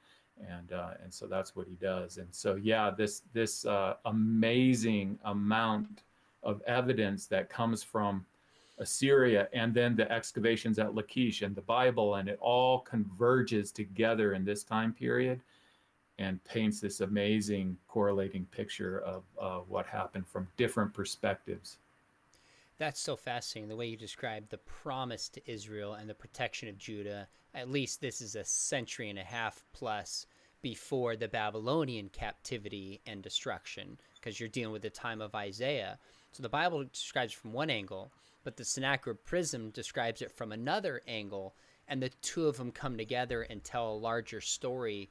And so that's what he does. And so, yeah, this amazing amount of evidence that comes from Assyria, and then the excavations at Lachish and the Bible, and it all converges together in this time period and paints this amazing correlating picture of what happened from different perspectives. That's so fascinating, the way you describe the promise to Israel and the protection of Judah. At least this is a century and a half plus before the Babylonian captivity and destruction, because you're dealing with the time of Isaiah. So the Bible describes it from one angle, but the Sanakra Prism describes it from another angle, and the two of them come together and tell a larger story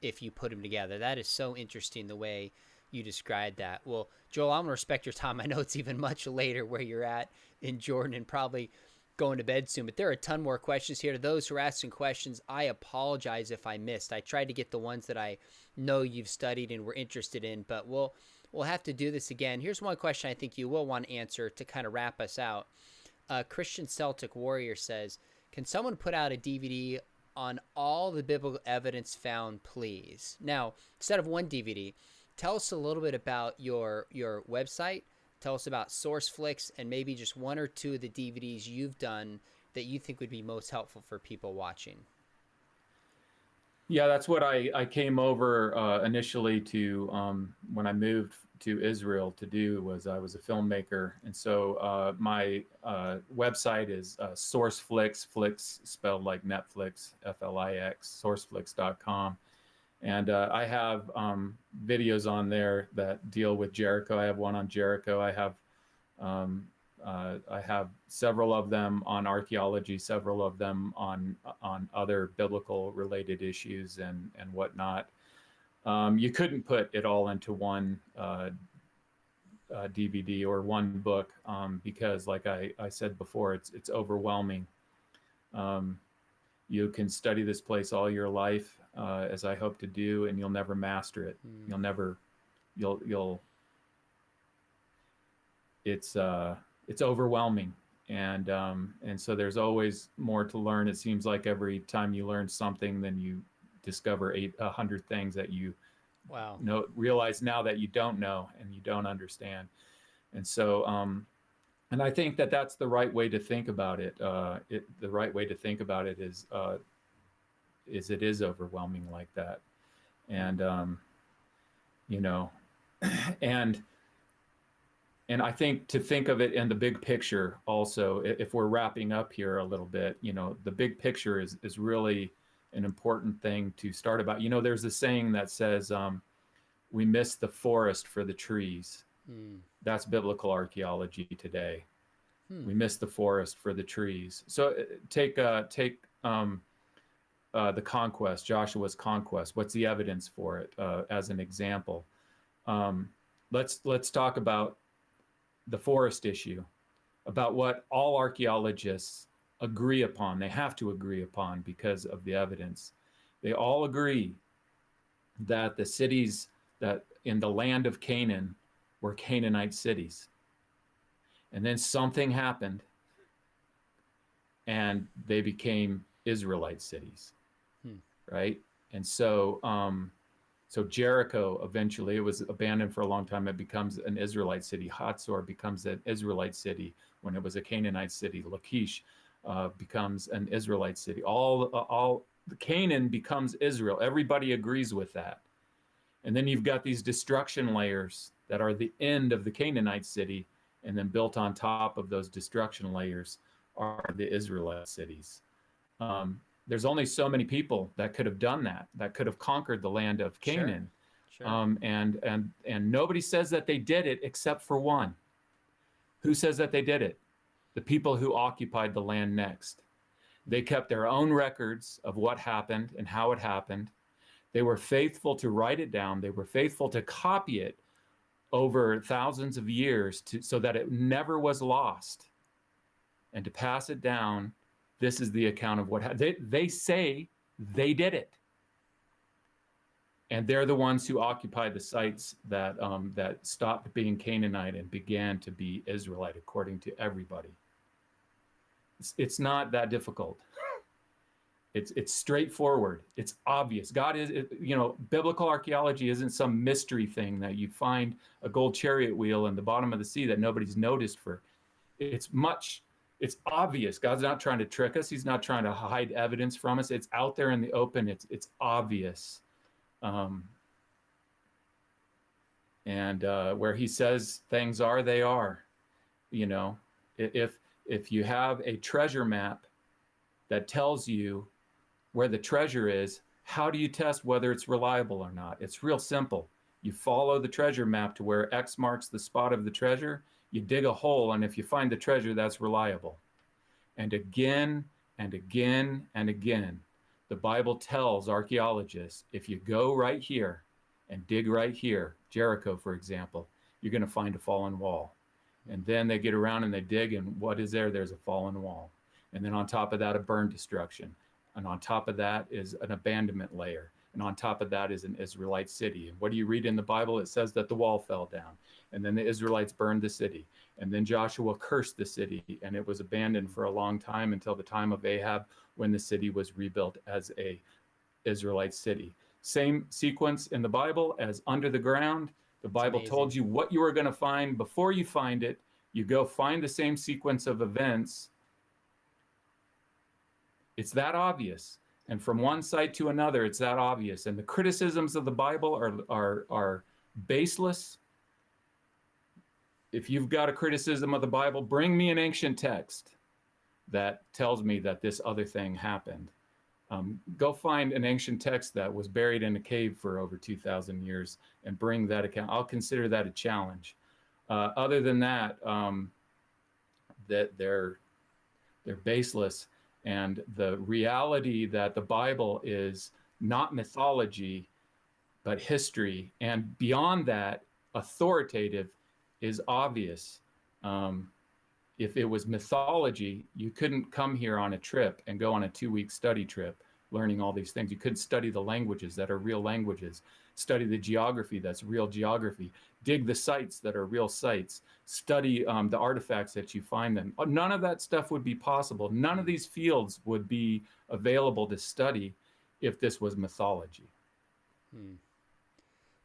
if you put them together. That is so interesting, the way you described that. Well, Joel, I'm gonna respect your time. I know it's even much later where you're at in Jordan and probably going to bed soon, but there are a ton more questions here. To those who are asking questions, I apologize if I missed. I tried to get the ones that I know you've studied and were interested in, but we'll have to do this again. Here's one question I think you will want to answer to kind of wrap us out. Christian Celtic Warrior says, can someone put out a DVD on all the biblical evidence found, please? Now, instead of one DVD, tell us a little bit about your website. Tell us about SourceFlix, and maybe just one or two of the DVDs you've done that you think would be most helpful for people watching. Yeah, that's what I came over initially to when I moved to Israel to do. Was I was a filmmaker, and so my website is SourceFlix, Flix spelled like Netflix, Flix, sourceflix.com. And I have videos on there that deal with Jericho. I have one on Jericho. I have several of them on archaeology, several of them on other biblical related issues and whatnot. You couldn't put it all into one DVD or one book because, like I said before, it's overwhelming. You can study this place all your life, as I hope to do, and you'll never master it. It's overwhelming, and so there's always more to learn. It seems like every time you learn something, then you discover 100 things that you realize now that you don't know and you don't understand. And so and I think that that's the right way to think about it. The right way to think about it is it is overwhelming like that. And, and I think to think of it in the big picture also, if we're wrapping up here a little bit, the big picture is really an important thing to start about. There's a saying that says, we miss the forest for the trees. That's biblical archaeology today. We miss the forest for the trees. So take the conquest, Joshua's conquest. What's the evidence for it as an example? Let's talk about the forest issue, about what all archaeologists agree upon. They have to agree upon because of the evidence. They all agree that the cities that in the land of Canaan were Canaanite cities. And then something happened and they became Israelite cities, right? And so, so Jericho, eventually, it was abandoned for a long time. It becomes an Israelite city. Hatzor becomes an Israelite city when it was a Canaanite city. Lachish becomes an Israelite city. All Canaan becomes Israel. Everybody agrees with that. And then you've got these destruction layers that are the end of the Canaanite city, and then built on top of those destruction layers are the Israelite cities. There's only so many people that could have done that could have conquered the land of Canaan. Sure. And nobody says that they did it except for one. Who says that they did it? The people who occupied the land next. They kept their own records of what happened and how it happened. They were faithful to write it down. They were faithful to copy it over thousands of years so that it never was lost, and to pass it down. This is the account of what happened. They say they did it, and they're the ones who occupied the sites that that stopped being Canaanite and began to be Israelite, according to everybody. It's not that difficult. It's straightforward. It's obvious. God is, biblical archaeology isn't some mystery thing that you find a gold chariot wheel in the bottom of the sea that nobody's noticed for. It's obvious. God's not trying to trick us. He's not trying to hide evidence from us. It's out there in the open. It's obvious. And where he says things are, they are, If you have a treasure map that tells you where the treasure is, how do you test whether it's reliable or not? It's real simple. You follow the treasure map to where X marks the spot of the treasure, you dig a hole, and if you find the treasure, that's reliable. And again and again and again, the Bible tells archaeologists, if you go right here and dig right here, Jericho, for example, you're going to find a fallen wall. And then they get around and they dig, and what is there? There's a fallen wall. And then on top of that, a burn destruction. And on top of that is an abandonment layer. And on top of that is an Israelite city. And what do you read in the Bible? It says that the wall fell down. And then the Israelites burned the city. And then Joshua cursed the city, and it was abandoned for a long time until the time of Ahab, when the city was rebuilt as a Israelite city. Same sequence in the Bible as under the ground. The Bible told you what you were going to find before you find it. You go find the same sequence of events. It's that obvious. And from one site to another, it's that obvious. And the criticisms of the Bible are baseless. If you've got a criticism of the Bible, bring me an ancient text that tells me that this other thing happened. Go find an ancient text that was buried in a cave for over 2,000 years and bring that account. I'll consider that a challenge. Other than that, that they're baseless. And the reality that the Bible is not mythology, but history, and beyond that, authoritative, is obvious. If it was mythology, you couldn't come here on a trip and go on a 2-week study trip learning all these things. You could study the languages that are real languages, study the geography that's real geography, dig the sites that are real sites, study the artifacts that you find them. None of that stuff would be possible. None of these fields would be available to study if this was mythology.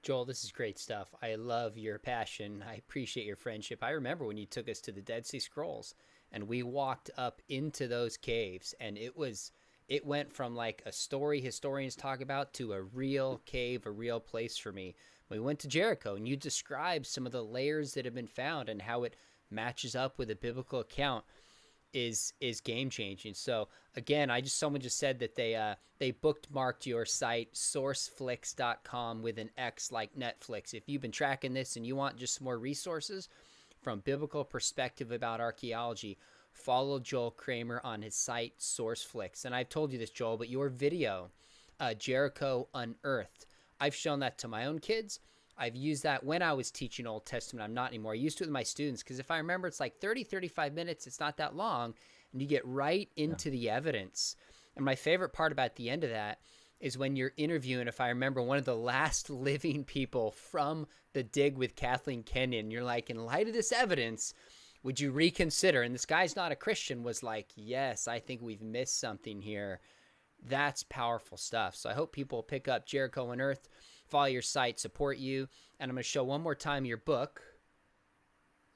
Joel, this is great stuff. I love your passion. I appreciate your friendship. I remember when you took us to the Dead Sea Scrolls and we walked up into those caves, and it went from like a story historians talk about to a real cave, a real place for me. We went to Jericho and you described some of the layers that have been found and how it matches up with a biblical account is game changing. So again, someone just said that they bookmarked your site sourceflix.com with an X like Netflix. If you've been tracking this and you want just more resources from biblical perspective about archaeology, follow Joel Kramer on his site SourceFlix. And I've told you this, Joel, but your video, Jericho Unearthed, I've shown that to my own kids. I've used that when I was teaching Old Testament. I'm not anymore. I used to it with my students because if I remember, it's like 30, 35 minutes. It's not that long. And you get right into the evidence. And my favorite part about the end of that is when you're interviewing, if I remember, one of the last living people from the dig with Kathleen Kenyon. You're like, in light of this evidence, would you reconsider? And this guy's not a Christian, was like, yes, I think we've missed something here. That's powerful stuff. So I hope people pick up Jericho Unearthed, follow your site, support you. And I'm going to show one more time your book,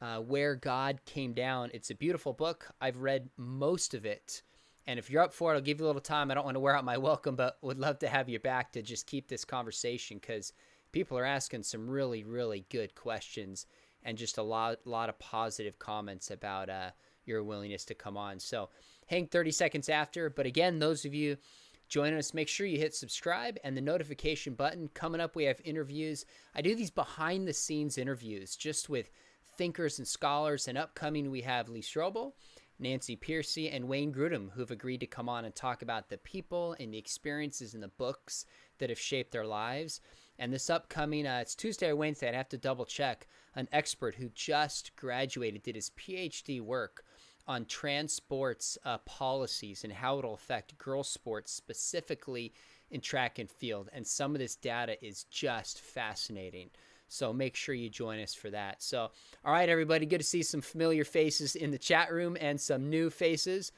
Where God Came Down. It's a beautiful book. I've read most of it. And if you're up for it, I'll give you a little time. I don't want to wear out my welcome, but would love to have you back to just keep this conversation because people are asking some really, really good questions and just a lot of positive comments about your willingness to come on. So hang 30 seconds after. But again, those of you joining us, make sure you hit subscribe and the notification button. Coming up, we have interviews. I do these behind the scenes interviews just with thinkers and scholars. And upcoming, we have Lee Strobel, Nancy Piercy, and Wayne Grudem, who have agreed to come on and talk about the people and the experiences in the books that have shaped their lives. And this upcoming, it's Tuesday or Wednesday, I'd have to double check, an expert who just graduated, did his PhD work on trans sports policies and how it'll affect girls' sports, specifically in track and field. And some of this data is just fascinating. So make sure you join us for that. So, all right, everybody, good to see some familiar faces in the chat room and some new faces.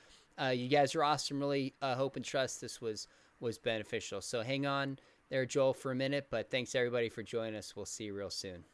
You guys are awesome. Really hope and trust this was beneficial. So hang on there, Joel, for a minute. But thanks, everybody, for joining us. We'll see you real soon.